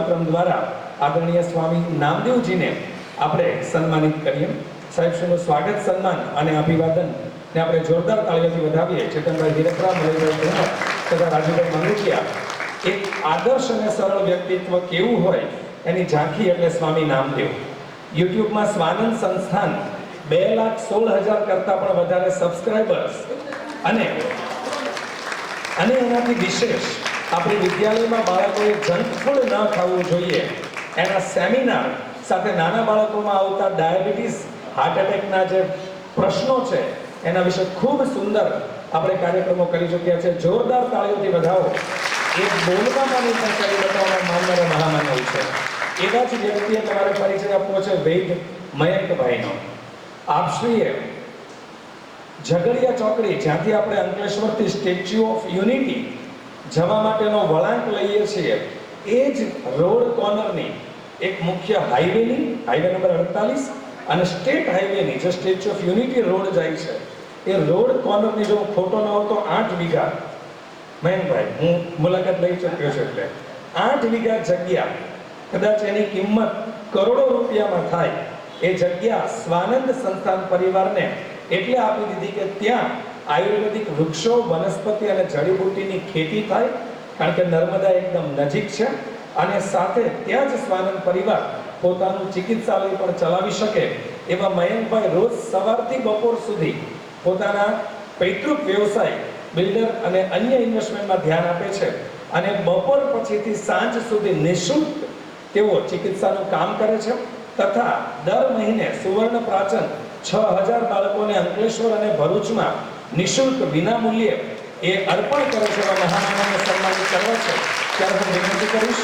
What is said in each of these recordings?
કાર્યક્રમ દ્વારા આદરણીય સ્વામી નામદેવજીને આપણે સન્માનિત કરીએ. સાહેબશ્રીનું સ્વાગત, સન્માન અને અભિવાદન ને આપણે જોરદાર તાળીઓથી વધાવીએ. ચેતનભાઈ હિરકરા, મલયભાઈ કુમાર તથા રાજુભાઈ માંગુકિયા. એક આદર્શ અને સરળ વ્યક્તિત્વ કેવું હોય એની ઝાંખી એટલે સ્વામી નામદેવ. યુટ્યુબમાં સ્વાનંદ સંસ્થાન 2,16,000 કરતા પણ વધારે સબસ્ક્રાઇબર્સ અને એનાથી વિશેષ આપણી વિદ્યાલયમાં બાળકોએ જંક ફૂડ ન ખાવું જોઈએ એના સેમિનાર સાથે નાના બાળકોમાં આવતા ડાયાબિટીસ, હાર્ટ એટેકના જે પ્રશ્નો છે એના વિશે ખૂબ સુંદર આપણે કાર્યક્રમો કરી ચૂક્યા છે. જોરદાર તાળીઓથી વધાવો. એક બોલવામાં નહીં પણ કરી બતાવવા માનનારા મહામાનવ છે. એવા જ વ્યક્તિએ તમારે પરિચય આપવો છે વૈદ મયંકભાઈનો. આપશ્રીએ ઝઘડિયા ચોકડી, જ્યાંથી આપણે અંકલેશ્વરથી સ્ટેચ્યુ ઓફ યુનિટી જવા માટેનો વળાંક લઈએ છીએ, એ જ રોડ કોર્નરની એક મુખ્ય હાઈવેની, હાઈવે નંબર 48 અને સ્ટેટ હાઈવેની જે સ્ટેચ્યુ ઓફ યુનિટી રોડ જાય છે, એ રોડ કોર્નરની જો ફોટો ન હોય તો 8 વીઘા, મયંકભાઈ હું મુલાકાત લઈ ચૂક્યો છું, એટલે 8 વીઘા જગ્યા, કદાચ એની કિંમત કરોડો રૂપિયામાં થાય એ જગ્યા સ્વાનંદ સંસ્થાન પરિવારને એટલે આપી દીધી કે ત્યાં આયુર્વેદિક વૃક્ષો, વનસ્પતિ અને જડીબુટ્ટીની ખેતી થાય, કારણ કે નર્મદા એકદમ નજીક છે. અને સાથે ત્યાં જ સ્વાનંદ પરિવાર પોતાનું ચિકિત્સાલય પણ ચલાવી શકે એવા મયંકભાઈ રોજ સવારથી બપોર સુધી પોતાના પૈતૃક વ્યવસાય, બિલ્ડર અને અન્ય ઇન્વેસ્ટમેન્ટમાં ધ્યાન આપે છે. અને બપોર પછીથી સાંજ સુધી નિઃશુલ્ક તેઓ ચિકિત્સાનું કામ કરે છે તથા દર મહિને સુવર્ણ પ્રાચન 6,000 બાળકોને અંકલેશ્વર અને ભરૂચમાં નિઃશુલ્ક વિનામૂલ્યે એ અર્પણ કરે છે. એવા મહામાનવને સન્માનિત કરવા છે. ત્યારે હું વિનંતી કરીશ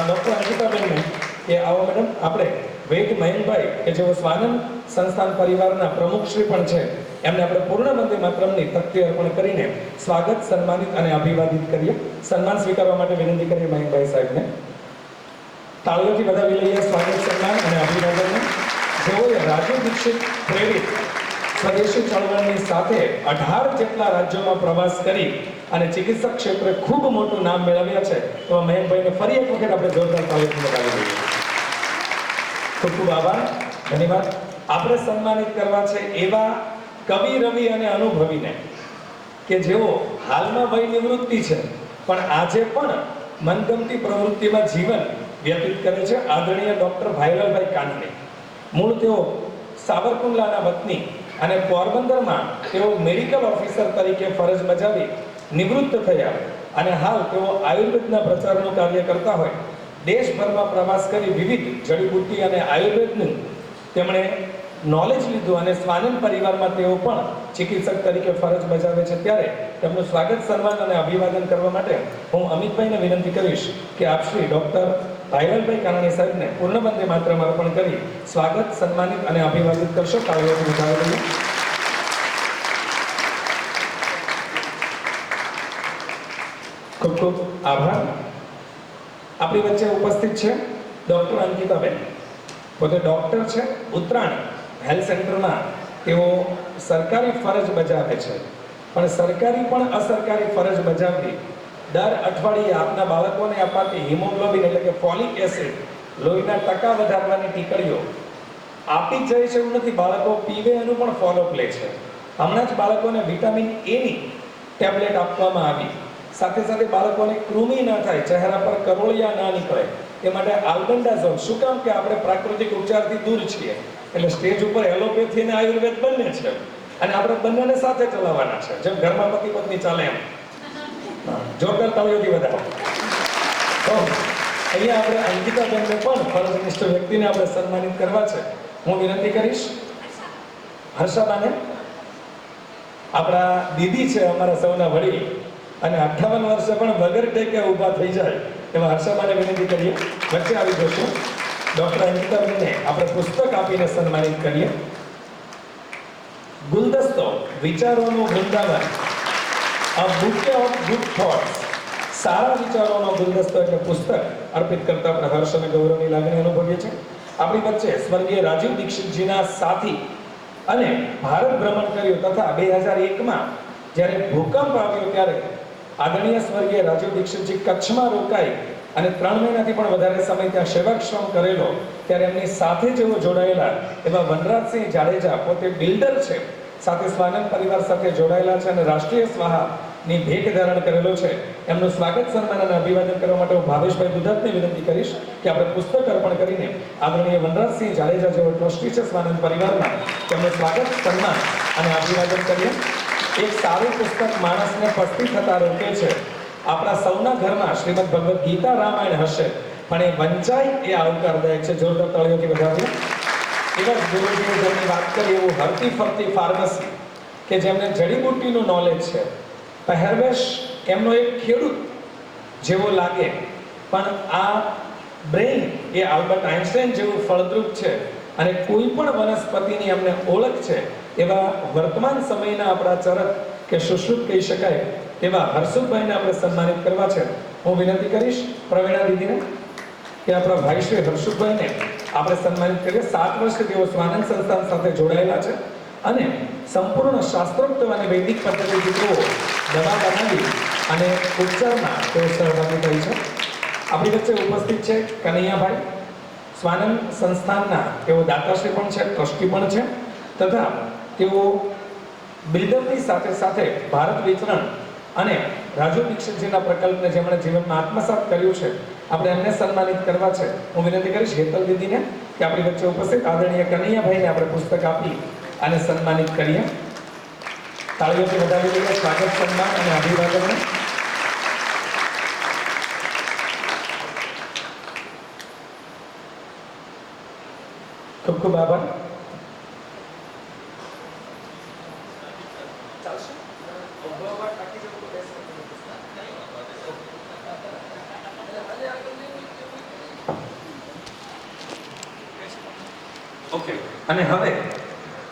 ડૉક્ટર અંકિતાબેનને કે આવો મેડમ, આપણે વૈદ મયંકભાઈ કે જેઓ સ્વાનંદ સંસ્થાન પરિવારના પ્રમુખશ્રી પણ છે, એમને આપણે પૂર્ણ વંદે માતરમની તકતી અર્પણ કરીને સ્વાગત, સન્માનિત અને અભિવાદિત કરીએ. સન્માન સ્વીકારવા માટે વિનંતી કરીએ મયંકભાઈ સાહેબને. તાળીઓથી વધાવી લઈએ સ્વાગત, સન્માન અને અભિવાદનને. જેઓએ રાજુ દીક્ષિત પ્રેરિત સ્વદેશી ચળવળની સાથે 18 જેટલા રાજ્યોમાં પ્રવાસ કરી અને ચિકિત્સક ક્ષેત્રે ખૂબ મોટું નામ મેળવ્યા છે, તો મયંકભાઈને ફરી એક વખત આપણે જોરદાર તાળીઓથી વધાવી દઈએ. ખૂબ ખૂબ આભાર, ધન્યવાદ. આપણે સન્માનિત કરવા છે એવા કવિ, રવિ અને અનુભવીને કે જેઓ હાલમાં વય નિવૃત્તિ છે પણ આજે પણ મનગમતી પ્રવૃત્તિમાં જીવન વ્યતીત કરે છે. આદરણીય ડૉક્ટર ભાઈલાલભાઈ કાનણી. મૂળ તેઓ સાવરકુંડલાના વતની અને પોરબંદરમાં તેઓ મેડિકલ ઓફિસર તરીકે ફરજ બજાવી નિવૃત્ત થયા અને હાલ તેઓ આયુર્વેદના પ્રચારનું કાર્ય કરતા હોય દેશભરમાં પ્રવાસ કરી વિવિધ જડીબુટ્ટી અને આયુર્વેદનું તેમણે નોલેજ લીધું અને સ્વાનંદ પરિવારમાં તેઓ પણ ચિકિત્સક તરીકે ફરજ બજાવે છે. ત્યારે તેમનું સ્વાગત, સન્માન અને અભિવાદન કરવા માટે હું અમિતભાઈને વિનંતી કરીશ કે આપ શ્રી ડૉક્ટર ભાઈલાલભાઈ કાનણી સાહેબને પૂર્ણ વંદે માતરમ અર્પણ કરી સ્વાગત, સન્માનિત અને અભિવાદિત કરશો. તાળીઓથી વધાવી લઈએ. ખૂબ ખૂબ આભાર. આપણી વચ્ચે ઉપસ્થિત છે ડૉક્ટર અંકિતાબેન. પોતે ડૉક્ટર છે. ઉત્તરાણી હેલ્થ સેન્ટરમાં તેઓ સરકારી ફરજ બજાવે છે, પણ સરકારી પણ અસરકારી ફરજ બજાવવી દર અઠવાડિયે આપના બાળકોને અપાતી હિમોગ્લોબિન એટલે કે ફોલિક એસિડ, લોહીના ટકા વધારવાની ટીકડીઓ આપી જ જાય છે એવું નથી, બાળકો પીવે એનું પણ ફોલોઅપ લે છે. હમણાં જ બાળકોને વિટામિન એની ટેબ્લેટ આપવામાં આવી. સાથે સાથે બાળકોને કૃમિ ન થાય, ચહેરા પર કરોળિયા ના નીકળે એ માટે આલ્બેન્ડાઝોલ. શું કામ કે આપણે પ્રાકૃતિક ઉપચારથી દૂર છીએ, એટલે સ્ટેજ ઉપર એલોપેથી અને આયુર્વેદ બંને છે અને આપણે બંનેને સાથે ચલાવવાના છે, જેમ ઘરમાં પતિ પત્ની ચાલે એમ. જોરદાર તાળીઓથી વધાવો. તો અહીંયા આપણે અંકિતાબેનને પણ ફરજનિષ્ઠ વ્યક્તિને આપણે સન્માનિત કરવા છે. હું વિનંતી કરીશ હર્ષાબાને. આપણા દીદી છે, અમારા સૌના વડીલ, અને 58 વર્ષે પણ વગર ટેકે ઊભા થઈ જાય એવા હર્ષાબાને વિનંતી કરીએ. વચ્ચે આવી જશું. ડૉક્ટર અંકિતાબેનને આપણે પુસ્તક આપીને સન્માનિત કરીએ. ગુલદસ્તો, વિચારોનું વૃંદાવન, અ બુકે ઓફ ગુડ થોટ્સ, સારા વિચારોનો ગુલદસ્તો એટલે પુસ્તક અર્પિત કરતા આપણે હર્ષ અને ગૌરવની લાગણી અનુભવીએ છીએ. આપણી વચ્ચે સ્વર્ગીય રાજીવ દીક્ષિતજીના સાથી અને ભારત ભ્રમણ કર્યું તથા 2001માં જ્યારે ભૂકંપ આવ્યો ત્યારે આદરણીય સ્વર્ગીય રાજીવ દીક્ષિતજી કચ્છમાં રોકાઈ અને 3 મહિનાથી પણ વધારે સમય ત્યાં સેવક શ્રમ કરેલો, ત્યારે એમની સાથે જેઓ જોડાયેલા એવા વનરાજસિંહ જાડેજા, પોતે બિલ્ડર છે, સાથે સ્વાનંદ પરિવાર સાથે જોડાયેલા છે અને રાષ્ટ્રીય સ્વાહાની ભેટ ધારણ કરેલો છે. એમનું સ્વાગત સન્માન અને અભિવાદન કરવા માટે હું ભાવેશભાઈ દુધાતને વિનંતી કરીશ કે આપણે પુસ્તક અર્પણ કરીને આદરણીય વનરાજસિંહ જાડેજા જેઓ ટ્રસ્ટી છે સ્વાનંદ પરિવારના, તેમનું સ્વાગત સન્માન અને અભિવાદન કરીએ. એક સારું પુસ્તક માણસને પસ્તી થતા રોકે છે. આપણા સૌના ઘરમાં શ્રીમદ ભગવદ્ ગીતા રામાયણ હશે, પણ એ વંચાય એ આવકારદાયક છે. જોરદાર તાળીઓથી વધાવીએ. એવા જ ગુરુજીએ જેમની વાત કરી એવું હરતી ફરતી ફાર્મસી, કે જેમને જડીબુટ્ટીનું નોલેજ છે. પહેરવેશ એમનો એક ખેડૂત જેવો લાગે, પણ આ બ્રેઇન એ આલ્બર્ટ આઇન્સ્ટાઈન જેવું ફળદ્રુપ છે અને કોઈ પણ વનસ્પતિની અમને ઓળખ છે. એવા વર્તમાન સમયના આપણા ચરક કે સુશ્રુત કહી શકાય એવા હર્ષુભાઈને આપણે સન્માનિત કરવા છે. હું વિનંતી કરીશ પ્રવીણા દીદીને કે આપણા ભાઈ શ્રી હર્ષુભાઈને આપણે સન્માનિત કરીએ. 7 વર્ષથી તેઓ સ્વાનંદ સંસ્થાન સાથે જોડાયેલા છે અને સંપૂર્ણ શાસ્ત્રોક્ત અને વૈદિક પદ્ધતિથી તેઓ દવા બનાવી અને ઉપચારમાં તેઓ સહભાગી થઈ છે. આપણી વચ્ચે ઉપસ્થિત છે કનૈયાભાઈ, સ્વાનંદ સંસ્થાનના તેઓ દાતાશ્રી પણ છે, ટ્રસ્ટી પણ છે, તથા તેઓ બિલ્ડરની સાથે સાથે ભારત વિતરણ અને રાજુ દીક્ષિતજીના પ્રકલ્પને જેમણે જીવનમાં આત્મસાત કર્યું છે, આપણે એમને સન્માનિત કરવા છે. હું વિનંતી કરીશ હેતલ દીદીને કે આપણી વચ્ચે ઉપસ્થિત આદરણીય કનૈયાભાઈને આપણે પુસ્તક આપી અને સન્માનિત કરીએ. તાળીઓથી વધાવી દઈએ સ્વાગત સન્માન અને અભિવાદનને. ખૂબ ખૂબ આભાર. ઓકે, અને હવે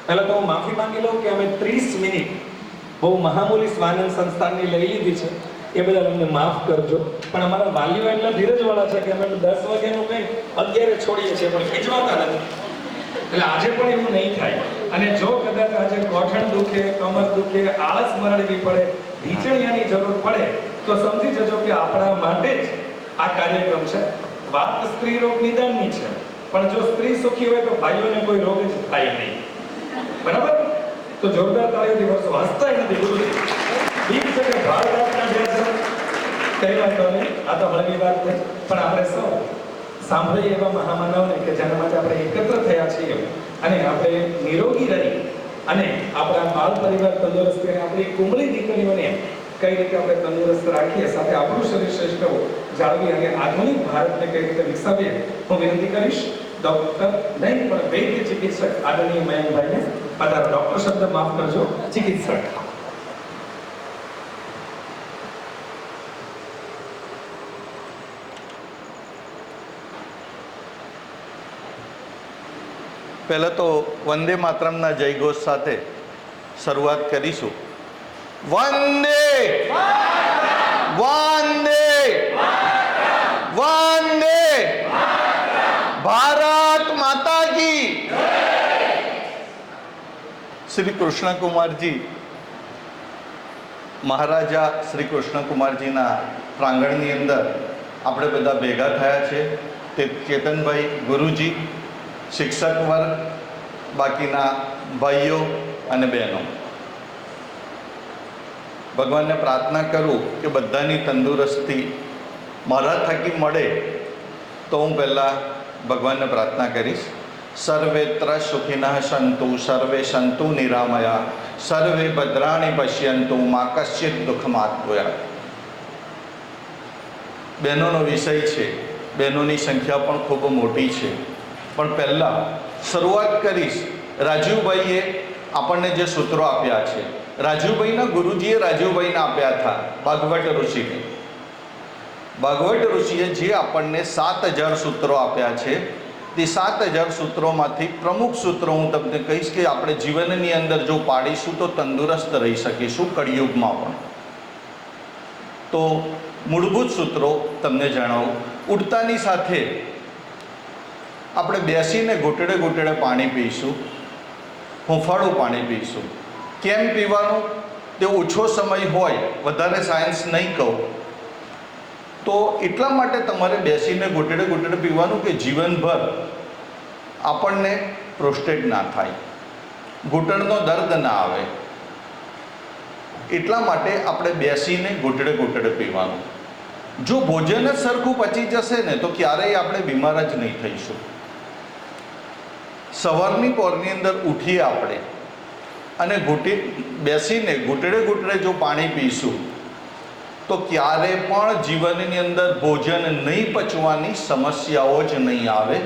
પહેલા તો હું માફી માંગી લઉં કે અમે 30 મિનિટ બહુ મહામૂલી સ્વાનંદ સંસ્થાનની લઈ લીધી છે, એ બદલ અમને માફ કરજો. પણ અમારા વાલીઓ એટલા ધીરજવાળા છે કે અમે 10 વાગ્યાનું કંઈ 11 છોડીએ છીએ પણ ખીજવાતા નથી. એટલે આજે પણ એવું નહીં થાય. અને જો કદાચ આજે ગોઠણ દુખે, કમર દુખે, આળસ મરડવી પડે, ઢીચણિયાની જરૂર પડે, તો સમજી જજો કે આપણા માટે જ આ કાર્યક્રમ છે. વાત સ્ત્રી રોગ નિદાનની છે, પણ જો સ્ત્રી સુખી હોય તો ભાઈઓને કોઈ રોગ જ થાય નહીં. બરાબર? તો જોરદાર તાળીઓથી વર્ષો હસતા નથી ગુરુજી. ઠીક છે કે ભાર રાખના જે છે કઈ વાંધો નહીં, આ તો હળવી વાત છે, પણ આપણે સૌ સાંભળીએ એવા મહામાનવને કે જેના માટે આપણે એકત્ર થયા છીએ અને આપણે નિરોગી રહી અને આપણા બાળ પરિવાર તંદુરસ્ત અને આપણી કુમળી દીકરીઓને કઈ રીતે આપણે તંદુરસ્ત રાખીએ, સાથે આપણું શરીર શ્રેષ્ઠ જાળવી અને આધુનિક ભારતને કઈ રીતે વિકસાવીએ. હું વિનંતી કરીશ ડોક્ટર નહીં પણ વૈદ્ય ચિકિત્સક આદરણીય મયંકભાઈને. પધારો. ડોક્ટર શબ્દ માફ કરજો, ચિકિત્સક. પહેલાં તો વંદે માતરમના જયઘોષ સાથે શરૂઆત કરીશું. વંદે વંદે વંદે ભારત માતા કી. શ્રી કૃષ્ણકુમારજી, મહારાજા શ્રી કૃષ્ણકુમારજીના પ્રાંગણની અંદર આપણે બધા ભેગા થયા છે. તે ચેતનભાઈ, ગુરુજી, શિક્ષક વર્ગ, બાકીના ભાઈઓ અને બહેનો, ભગવાનને પ્રાર્થના કરું કે બધાની તંદુરસ્તી મારા થકી મળે. તો હું પહેલાં ભગવાનને પ્રાર્થના કરીશ. સર્વેત્ર સુખિનઃ સંતુ, સર્વે સંતુ નિરામયા, સર્વે ભદ્રાણિ પશ્યંતુ, મા કશ્ચિત દુઃખમાત્ ભૂયાત. બહેનોનો વિષય છે, બહેનોની સંખ્યા પણ ખૂબ મોટી છે, પણ પહેલાં શરૂઆત કરીશ. રાજુભાઈએ આપણને જે સૂત્રો આપ્યા છે, રાજુભાઈના ગુરુજીએ રાજુભાઈને આપ્યા હતા ભાગવત ઋષિને. ભાગવત ઋષિએ જે આપણને 7000 સૂત્રો આપ્યા છે, તે 7000 સૂત્રોમાંથી પ્રમુખ સૂત્રો હું તમને કહીશ કે આપણે જીવનની અંદર જો પાડીશું તો તંદુરસ્ત રહી શકીશું કળિયુગમાં પણ. તો મૂળભૂત સૂત્રો તમને જણાવું. ઉડતાની સાથે આપણે બેસીને ઘૂંટડે ઘૂંટડે પાણી પીશું, હૂંફાળું પાણી પીશું. કેમ પીવાનું તે ઓછો સમય હોય, વધારે સાયન્સ નહીં કહું, તો એટલા માટે તમારે બેસીને ઘૂંટડે ઘૂંટડે પીવાનું કે જીવનભર આપણને પ્રોસ્ટેટ ના થાય, ઘૂંટણનો દર્દ ના આવે. એટલા માટે આપણે બેસીને ઘૂંટડે ઘૂંટડે પીવાનું. જો ભોજન જ સરખું પચી જશે ને તો ક્યારેય આપણે બીમાર જ નહીં થઈશું. સવારની પોરની અંદર ઉઠીએ આપણે અને બેસીને ઘૂંટડે ઘૂંટડે જો પાણી પીશું તો ક્યારે પણ જીવનની અંદર ભોજન નહીં પચવાની સમસ્યાઓ જ નહીં આવે.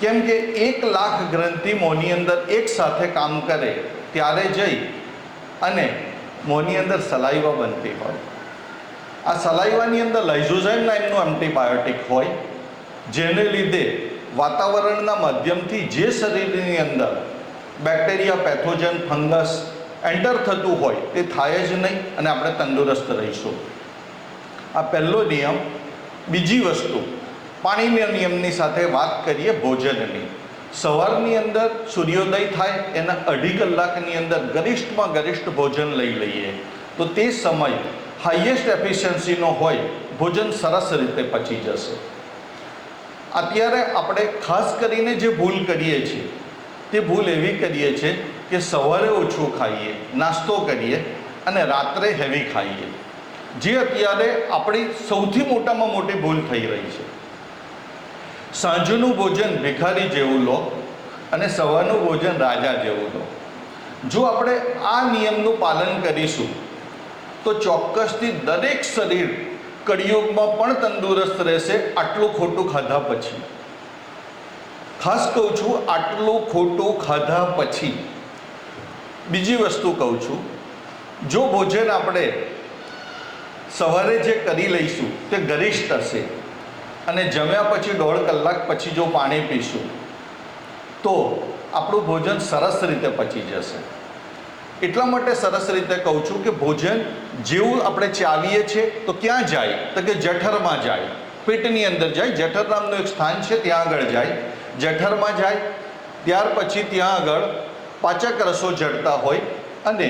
કેમ કે 1 લાખ ગ્રંથિ મોંની અંદર એક સાથે કામ કરે ત્યારે જઈ અને મોંની અંદર સલાઈવા બનતી હોય. આ સલાઈવાની અંદર લાઇઝોઝાઇમ નામનું એન્ટીબાયોટિક હોય, જેને લીધે વાતાવરણના માધ્યમથી જે શરીરની અંદર બેક્ટેરિયા, પેથોજન, ફંગસ એન્ટર થતું હોય તે થાય જ નહીં અને આપણે તંદુરસ્ત રહીશું. આ પહેલો નિયમ. બીજી વસ્તુ, પાણીના નિયમની સાથે વાત કરીએ ભોજનની. સવારની અંદર સૂર્યોદય થાય એના 2.5 કલાકની અંદર ગરિષ્ઠમાં ગરિષ્ઠ ભોજન લઈ લઈએ તો તે સમય હાઈએસ્ટ એફિશિયન્સીનો હોય, ભોજન સરસ રીતે પચી જશે. અત્યારે આપણે ખાસ કરીને જે ભૂલ કરીએ છીએ તે ભૂલ એવી કરીએ છીએ કે સવારે ઓછું ખાઈએ, નાસ્તો કરીએ અને રાત્રે હેવી ખાઈએ, જે અત્યારે આપણી સૌથી મોટામાં મોટી ભૂલ થઈ રહી છે. સાંજનું ભોજન ભિખારી જેવું લો અને સવારનું ભોજન રાજા જેવું લો. જો આપણે આ નિયમનું પાલન કરીશું તો ચોક્કસથી દરેક શરીર કળિયુગમાં પણ તંદુરસ્ત રહેશે. આટલું ખોટું ખાધા પછી, ખાસ કહું છું, આટલું ખોટું ખાધા પછી. બીજી વસ્તુ કહું છું, જો ભોજન આપણે સવારે જે કરી લઈશું તે ગરિષ્ઠ હશે અને જમ્યા પછી 1.5 કલાક પછી જો પાણી પીશું તો આપણું ભોજન સરસ રીતે પચી જશે. એટલા માટે સરસ રીતે કહું છું કે ભોજન જેવું આપણે ચાવીએ છીએ તો ક્યાં જાય તો કે જઠરમાં જાય, પેટની અંદર જાય. જઠર નામનું એક સ્થાન છે, ત્યાં આગળ જાય. જઠરમાં જાય ત્યાર પછી ત્યાં આગળ પાચક રસો જડતા હોય અને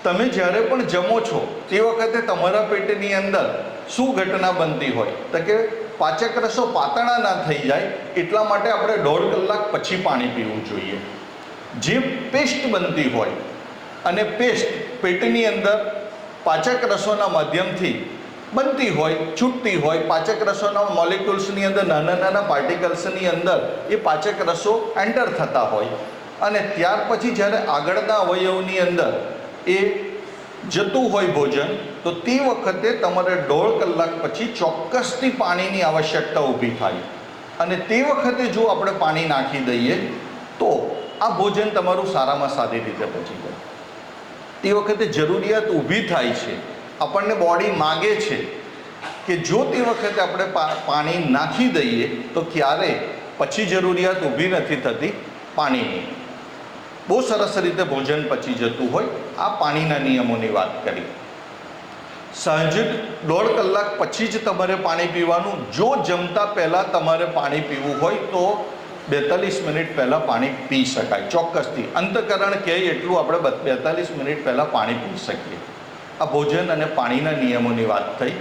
તમે જ્યારે પણ જમો છો તે વખતે તમારા પેટની અંદર શું ઘટના બનતી હોય તો કે પાચક રસો પાતળા ના થઈ જાય એટલા માટે આપણે 1.5 કલાક પછી પાણી પીવું જોઈએ. જે પેસ્ટ બનતી હોય અને પેસ્ટ પેટની અંદર પાચક રસોના માધ્યમથી બનતી હોય, છૂટતી હોય, પાચક રસોના મોલિક્યુલ્સની અંદર નાના નાના પાર્ટિકલ્સની અંદર એ પાચક રસો એન્ટર થતા હોય અને ત્યાર પછી જ્યારે આગળના અવયવની અંદર એ જતું હોય ભોજન તો તે વખતે તમારે 1.5 કલાક પછી ચોક્કસથી પાણીની આવશ્યકતા ઊભી થાય અને તે વખતે જો આપણે પાણી નાખી દઈએ તો આ ભોજન તમારું સારામાં સારી રીતે પચી જાય. તે વખતે જરૂરિયાત ઊભી થાય છે, આપણને બોડી માગે છે કે જો તે વખતે આપણે પાણી નાખી દઈએ તો ક્યારે પછી જરૂરિયાત ઊભી નથી થતી પાણીની. બહુ સરસ રીતે ભોજન પચી જતું હોય. આ પાણીના નિયમોની વાત કરી. સાંજે 1.5 કલાક પછી જ તમારે પાણી પીવાનું. જો જમતા પહેલાં તમારે પાણી પીવું હોય તો 42 મિનિટ પહેલાં પાણી પી શકાય ચોક્કસથી. અંતઃકરણ કહે એટલું આપણે 42 મિનિટ પહેલાં પાણી પી શકીએ. આ ભોજન અને પાણીના નિયમોની વાત થઈ.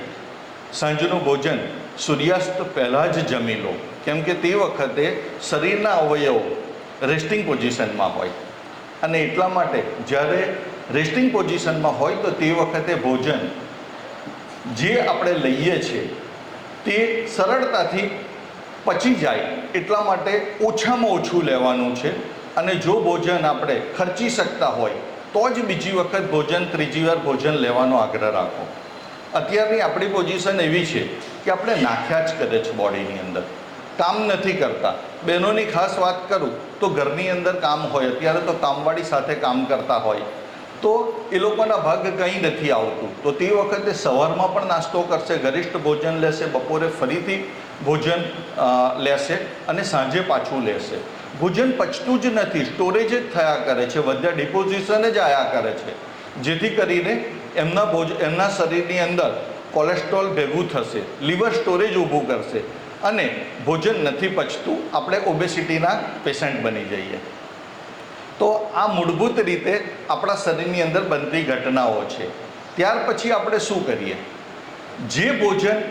સાંજનું ભોજન સૂર્યાસ્ત પહેલાં જ જમી લો, કેમ કે તે વખતે શરીરના અવયવો રેસ્ટિંગ પોઝિશનમાં હોય અને એટલા માટે જ્યારે રેસ્ટિંગ પોઝિશનમાં હોય તો તે વખતે ભોજન જે આપણે લઈએ છીએ તે સરળતાથી પચી જાય. એટલા માટે ઓછામાં ઓછું લેવાનું છે અને જો ભોજન આપણે ખર્ચી શકતા હોય તો જ બીજી વખત ભોજન, ત્રીજી વાર ભોજન લેવાનો આગ્રહ રાખો. અત્યારની આપણી પોઝિશન એવી છે કે આપણે નાખ્યા જ કરે છે બોડીની અંદર, કામ નથી કરતા. બહેનોની ખાસ વાત કરું તો ઘરની અંદર કામ હોય, અત્યારે તો કામવાળી સાથે કામ કરતા હોય તો એ લોકોના ભાગ કંઈ નથી આવતું તો તે વખતે સવારમાં પણ નાસ્તો કરશે, ગરિષ્ઠ ભોજન લેશે, બપોરે ફરીથી ભોજન લેશે અને સાંજે પાછું લેશે. ભોજન પચતું જ નથી, સ્ટોરેજ જ થયા કરે છે, વધ્યા ડિપોઝિશન જ આવ્યા કરે છે, જેથી કરીને એમના શરીરની અંદર કોલેસ્ટ્રોલ ભેગું થશે, લીવર સ્ટોરેજ ઊભું કરશે અને ભોજન નથી પચતું, આપણે ઓબેસિટીના પેશન્ટ બની જઈએ. તો આ મૂળભૂત રીતે આપણા શરીરની અંદર બનતી ઘટનાઓ છે. ત્યાર પછી આપણે શું કરીએ? જે ભોજન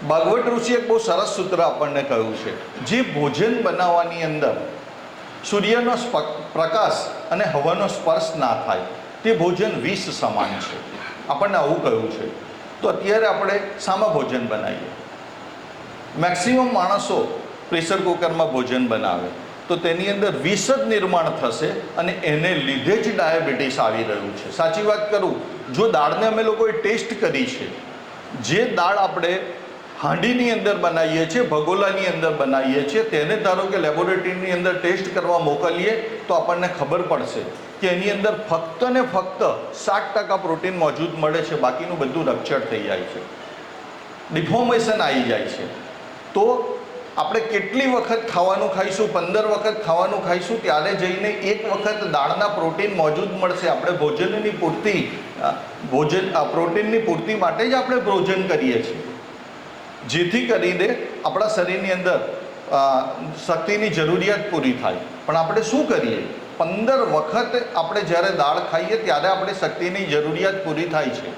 ભાગવત ઋષિએ એક બહુ સરસ સૂત્ર આપણને કહ્યું છે, જે ભોજન બનાવવાની અંદર સૂર્યનો પ્રકાશ અને હવાનો સ્પર્શ ના થાય તે ભોજન વિષ સમાન છે. આપણને આવું કહ્યું છે. તો અત્યારે આપણે શામાં ભોજન બનાવીએ? મેક્સિમમ માણસો પ્રેશર કુકરમાં ભોજન બનાવે તો તેની અંદર વિષ જ નિર્માણ થશે અને એને લીધે જ ડાયાબિટીસ આવી રહ્યું છે. સાચી વાત કરું, જો દાળને અમે લોકોએ ટેસ્ટ કરી છે, જે દાળ આપણે હાંડીની અંદર બનાવીએ છીએ, ભગોલાની અંદર બનાવીએ છીએ, તેને ધારો કે લેબોરેટરીની અંદર ટેસ્ટ કરવા મોકલીએ તો આપણને ખબર પડશે કે એની અંદર ફક્ત ને ફક્ત 60% પ્રોટીન મોજૂદ મળે છે, બાકીનું બધું રપચડ થઈ જાય છે, ડિફોર્મેશન આવી જાય છે. તો આપણે કેટલી વખત ખાવાનું ખાઈશું? 15 વખત ખાવાનું ખાઈશું ત્યારે જઈને એક વખત દાળના પ્રોટીન મોજૂદ મળશે. આપણે ભોજનની પ્રોટીનની પૂર્તિ માટે જ આપણે ભોજન કરીએ છીએ, જેથી કરીને આપણા શરીરની અંદર શક્તિની જરૂરિયાત પૂરી થાય. પણ આપણે શું કરીએ? 15 વખત આપણે જ્યારે દાળ ખાઈએ ત્યારે આપણે શક્તિની જરૂરિયાત પૂરી થાય છે.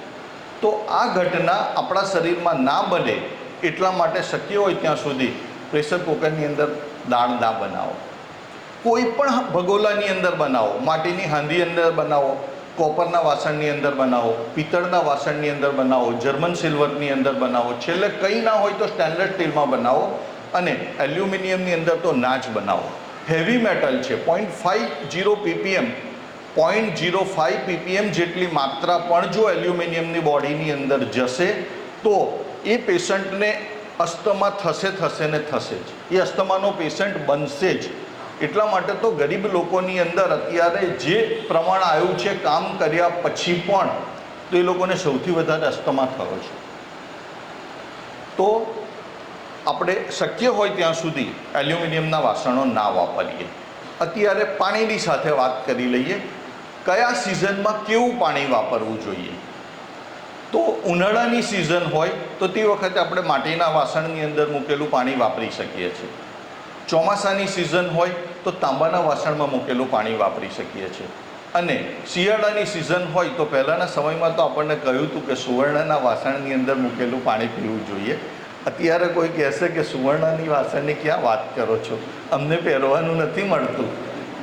તો આ ઘટના આપણા શરીરમાં ના બને એટલા માટે શક્ય હોય ત્યાં સુધી પ્રેશર કુકરની અંદર દાળ ના બનાવો. કોઈ પણ ભગોલાની અંદર બનાવો, માટીની હાંડી અંદર બનાવો, કોપરના વાસણની અંદર બનાવો, પિત્તળના વાસણની અંદર બનાવો, જર્મન સિલ્વરની અંદર બનાવો, છેલ્લે કંઈ ના હોય તો સ્ટેનલેસ સ્ટીલમાં બનાવો, અને એલ્યુમિનિયમની અંદર તો ના જ બનાવો. હેવી મેટલ છે, 0.50 ppm 0.05 ppm જેટલી માત્રા પણ જો એલ્યુમિનિયમની બોડીની અંદર જશે તો એ પેશન્ટને અસ્થમા થશે ને થશે જ. એ અસ્થમાનો પેશન્ટ બનશે જ. એટલા માટે તો ગરીબ લોકોની અંદર અત્યારે જે પ્રમાણ આવ્યું છે કામ કર્યા પછી પણ, તો એ લોકોને સૌથી વધારે અસ્થમા થયો છે. તો આપણે શક્ય હોય ત્યાં સુધી એલ્યુમિનિયમના વાસણો ના વાપરીએ. અત્યારે પાણીની સાથે વાત કરી લઈએ. કયા સિઝનમાં કેવું પાણી વાપરવું જોઈએ? તો ઉનાળાની સિઝન હોય તો તે વખતે આપણે માટીના વાસણની અંદર મૂકેલું પાણી વાપરી શકીએ છીએ. ચોમાસાની સિઝન હોય તો તાંબાના વાસણમાં મૂકેલું પાણી વાપરી શકીએ છીએ. અને શિયાળાની સિઝન હોય તો પહેલાંના સમયમાં તો આપણને કહ્યું હતું કે સુવર્ણના વાસણની અંદર મૂકેલું પાણી પીવું જોઈએ. અત્યારે કોઈ કહેશે કે સુવર્ણની વાસણની ક્યાં વાત કરો છો, અમને પહેરવાનું નથી મળતું,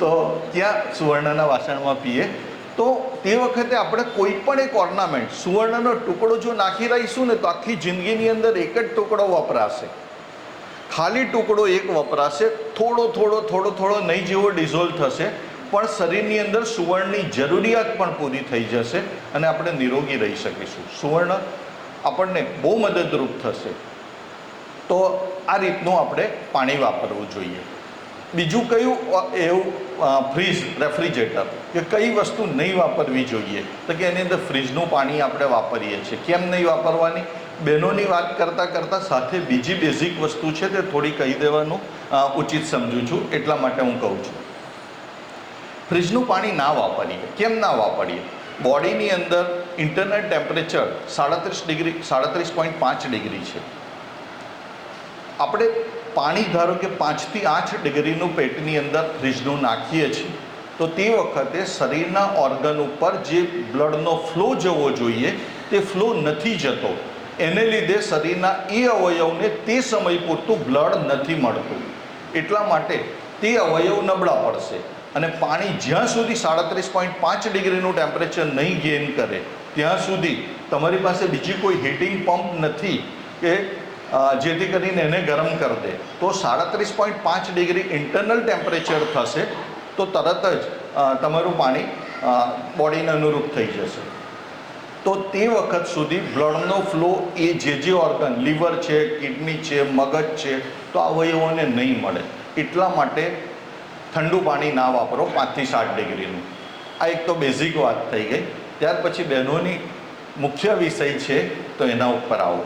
તો ક્યાં સુવર્ણના વાસણમાં પીએ? તો તે વખતે આપણે કોઈ પણ એક ઓર્નામેન્ટ, સુવર્ણનો ટુકડો જો નાખી રહીશું ને તો આખી જિંદગીની અંદર એક જ ટુકડો વપરાશે, ખાલી ટુકડો એક વપરાશે. થોડો નહીં જેવો ડિઝોલ્વ થશે, પણ શરીરની અંદર સુવર્ણની જરૂરિયાત પણ પૂરી થઈ જશે અને આપણે નિરોગી રહી શકીશું. સુવર્ણ આપણને બહુ મદદરૂપ થશે. તો આ રીતનું આપણે પાણી વાપરવું જોઈએ. બીજું કયું એવું ફ્રીજ, રેફ્રિજરેટર, કે કઈ વસ્તુ નહીં વાપરવી જોઈએ? તો કે એની અંદર ફ્રીજનું પાણી આપણે વાપરીએ છીએ. કેમ નહીં વાપરવાની? બહેનોની વાત કરતાં સાથે બીજી બેઝિક વસ્તુ છે તે થોડી કહી દેવાનું ઉચિત સમજું છું, એટલા માટે હું કહું છું. ફ્રીજનું પાણી ના વાપરીએ. કેમ ના વાપરીએ? બોડીની અંદર ઇન્ટરનલ ટેમ્પરેચર 37.5 ડિગ્રી છે. આપણે પાણી ધારો કે 5 થી 8 ડિગ્રીનું પેટની અંદર ફ્રીજનું નાખીએ છીએ તો તે વખતે શરીરના ઓર્ગન ઉપર જે બ્લડનો ફ્લો જવો જોઈએ તે ફ્લો નથી જતો. એને લીધે શરીરના એ અવયવને તે સમય પૂરતું બ્લડ નથી મળતું. એટલા માટે તે અવયવ નબળા પડશે. અને પાણી જ્યાં સુધી 37.5 ડિગ્રીનું ટેમ્પરેચર નહીં ગેઇન કરે ત્યાં સુધી તમારી પાસે બીજી કોઈ હીટિંગ પંપ નથી કે જેથી કરીને એને ગરમ કરી દે. તો 37.5 ડિગ્રી ઇન્ટરનલ ટેમ્પરેચર થશે તો તરત જ તમારું પાણી બોડીને અનુરૂપ થઈ જશે. તો તે વખત સુધી બ્લડનો ફ્લો એ જે ઓર્ગન, લીવર છે, કિડની છે, મગજ છે, તો અવયવોને નહીં મળે. એટલા માટે ઠંડુ પાણી ના વાપરો 5 થી 7 ડિગ્રીનું. આ એક તો બેઝિક વાત થઈ ગઈ. ત્યાર પછી બહેનોની મુખ્ય વિષય છે તો એના ઉપર આવો.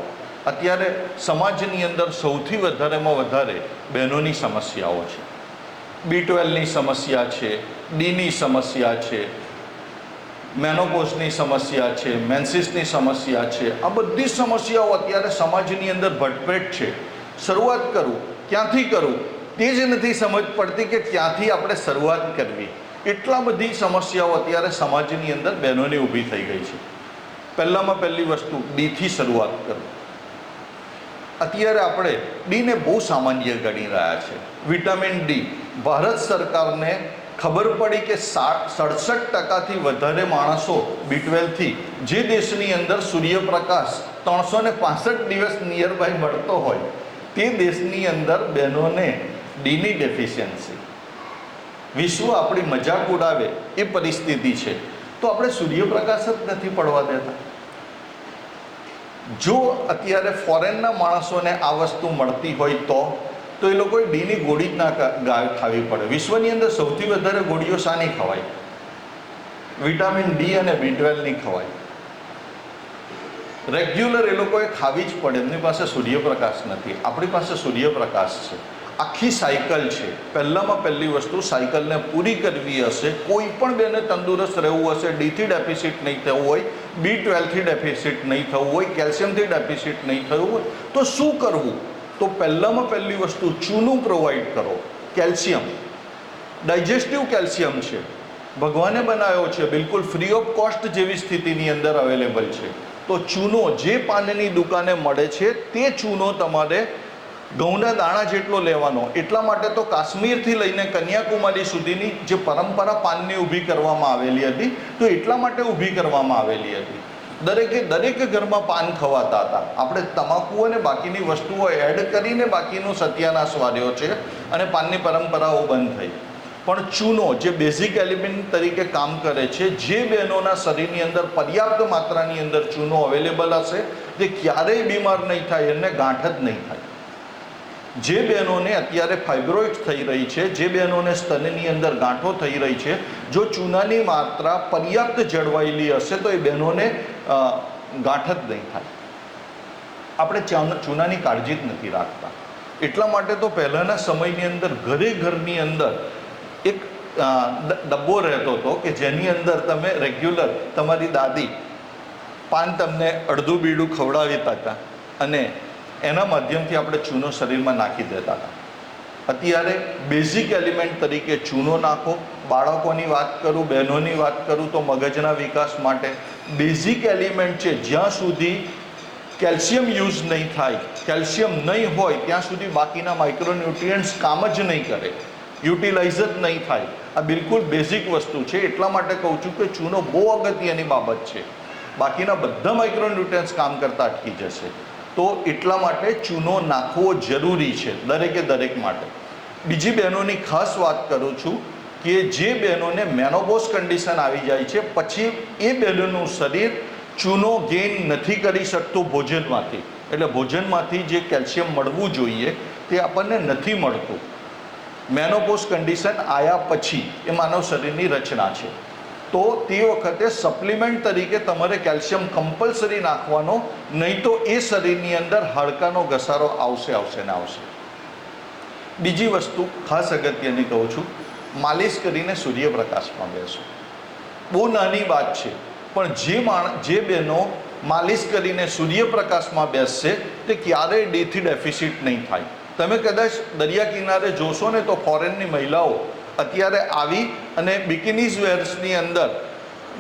અત્યારે સમાજની અંદર સૌથી વધારેમાં વધારે બહેનોની સમસ્યાઓ છે. B12ની સમસ્યા છે, ડીની સમસ્યા છે, મેનોપોઝની સમસ્યા છે, મેન્સિસની સમસ્યા છે. આ બધી સમસ્યાઓ અત્યારે સમાજની અંદર ભટભેટ છે. શરૂઆત કરું, ક્યાંથી કરું તે જ નથી સમજ પડતી કે ક્યાંથી આપણે શરૂઆત કરવી. એટલા બધી સમસ્યાઓ અત્યારે સમાજની અંદર બહેનોની ઊભી થઈ ગઈ છે. પહેલામાં પહેલી વસ્તુ ડીથી શરૂઆત કરો. અત્યારે આપણે ડીને બહુ સામાન્ય ગણી રહ્યા છે. વિટામિન ડી, ભારત સરકારને ખબર પડી કે 67% વધારે માણસો B12થી જે દેશની અંદર સૂર્યપ્રકાશ 365 દિવસ નિયર બાય મળતો હોય તે દેશની અંદર બહેનોને ડીની ડેફિશિયન્સી. વિશ્વ આપણી મજાક ઉડાવે એ પરિસ્થિતિ છે, તો આપણે સૂર્યપ્રકાશ જ નથી પડવા દેતા. જો અત્યારે ફોરેનના માણસોને આ વસ્તુ મળતી હોય તો એ લોકોએ ડીની ગોળી જ ના ખાવી પડે. વિશ્વની અંદર સૌથી વધારે ગોળીઓ શાની ખવાય? વિટામિન ડી અને B12ની ખવાય. રેગ્યુલર એ લોકોએ ખાવી જ પડે. એમની પાસે સૂર્યપ્રકાશ નથી, આપણી પાસે સૂર્યપ્રકાશ છે. આખી સાયકલ છે. પહેલી વસ્તુ સાયકલને પૂરી કરવી હશે. કોઈ પણ બેને તંદુરસ્ત રહેવું હશે, ડીથી ડેફિસિટ નહીં થવું હોય, B12થી ડેફિસિટ નહીં થવું હોય, કેલ્શિયમથી ડેફિસિટ નહીં થવું હોય, તો શું કરવું? તો પહેલી વસ્તુ ચૂનું પ્રોવાઈડ કરો. કેલ્શિયમ, ડાયજેસ્ટિવ કેલ્શિયમ છે, ભગવાને બનાવ્યો છે, બિલકુલ ફ્રી ઓફ કોસ્ટ જેવી સ્થિતિની અંદર અવેલેબલ છે. તો ચૂનો જે પાનની દુકાને મળે છે તે ચૂનો તમારે ઘઉંના દાણા જેટલો લેવાનો. એટલા માટે તો કાશ્મીરથી લઈને કન્યાકુમારી સુધીની જે પરંપરા પાનની ઊભી કરવામાં આવેલી હતી, તો એટલા માટે ઊભી કરવામાં આવેલી હતી. દરેક ઘરમાં પાન ખવાતા હતા. આપણે તમાકુ અને બાકીની વસ્તુઓ એડ કરીને બાકીનો સત્યાનાશ વાર્યો છે અને પાનની પરંપરાઓ બંધ થઈ. પણ ચૂનો જે બેઝિક એલિમેન્ટ તરીકે કામ કરે છે, જે બહેનોના શરીરની અંદર પર્યાપ્ત માત્રાની અંદર ચૂનો અવેલેબલ હશે તે ક્યારેય બીમાર નહીં થાય, એમને ગાંઠ જ નહીં થાય. જે બહેનોને અત્યારે ફાઇબ્રોઇડ થઈ રહી છે, જે બહેનોને સ્તનની અંદર ગાંઠો થઈ રહી છે, જો ચૂનાની માત્રા પર્યાપ્ત જળવાયેલી હશે તો એ બહેનોને ગાંઠ જ નહીં થાય. આપણે ચૂનાની કાળજી જ નથી રાખતા. એટલા માટે તો પહેલાંના સમયની અંદર ઘરની અંદર એક ડબ્બો રહેતો હતો કે જેની અંદર તમે રેગ્યુલર તમારી દાદી પાન તમને અડધું બીડું ખવડાવતા હતા અને એના માધ્યમથી આપણે ચૂનો શરીરમાં નાખી દેતા હતા. અત્યારે બેઝિક એલિમેન્ટ તરીકે ચૂનો નાખો. બાળકોની વાત કરું, બહેનોની વાત કરું તો મગજના વિકાસ માટે બેઝિક એલિમેન્ટ છે. જ્યાં સુધી કેલ્શિયમ યુઝ નહીં થાય, કેલ્શિયમ નહીં હોય ત્યાં સુધી બાકીના માઇક્રોન્યુટ્રિયન્ટ્સ કામ જ નહીં કરે, યુટિલાઇઝ જ નહીં થાય. આ બિલકુલ બેઝિક વસ્તુ છે. એટલા માટે કહું છું કે ચૂનો બહુ અગત્યની બાબત છે. બાકીના બધા માઇક્રોન્યુટ્રિયન્ટ્સ કામ કરતા અટકી જશે. તો એટલા માટે ચૂનો નાખવો જરૂરી છે દરેક માટે. બીજી બહેનોની ખાસ વાત કરું છું કે જે બહેનોને મેનોપોઝ કન્ડિશન આવી જાય છે, પછી એ બહેનોનું શરીર ચૂનો ગેઇન નથી કરી શકતું ભોજનમાંથી. એટલે ભોજનમાંથી જે કેલ્શિયમ મળવું જોઈએ તે આપણને નથી મળતું. મેનોપોઝ કન્ડિશન આવ્યા પછી એ માનવ શરીરની રચના છે. તો તે વખતે સપ્લિમેન્ટ તરીકે તમારે કેલ્શિયમ કમ્પલસરી નાખવાનો, નહીં તો એ શરીરની અંદર હાડકાનો ઘસારો આવશે ને આવશે. બીજી વસ્તુ ખાસ અગત્યની કહું છું, માલિશ કરીને સૂર્યપ્રકાશમાં બેસો. બહુ નાની વાત છે, પણ જે બહેનો માલિશ કરીને સૂર્યપ્રકાશમાં બેસશે તે ક્યારેય ડીથી ડેફિસિટ નહીં થાય. તમે કદાચ દરિયા કિનારે જોશો ને તો ફોરેનની મહિલાઓ અત્યારે આવી અને બિકિનીઝ વેર્સની અંદર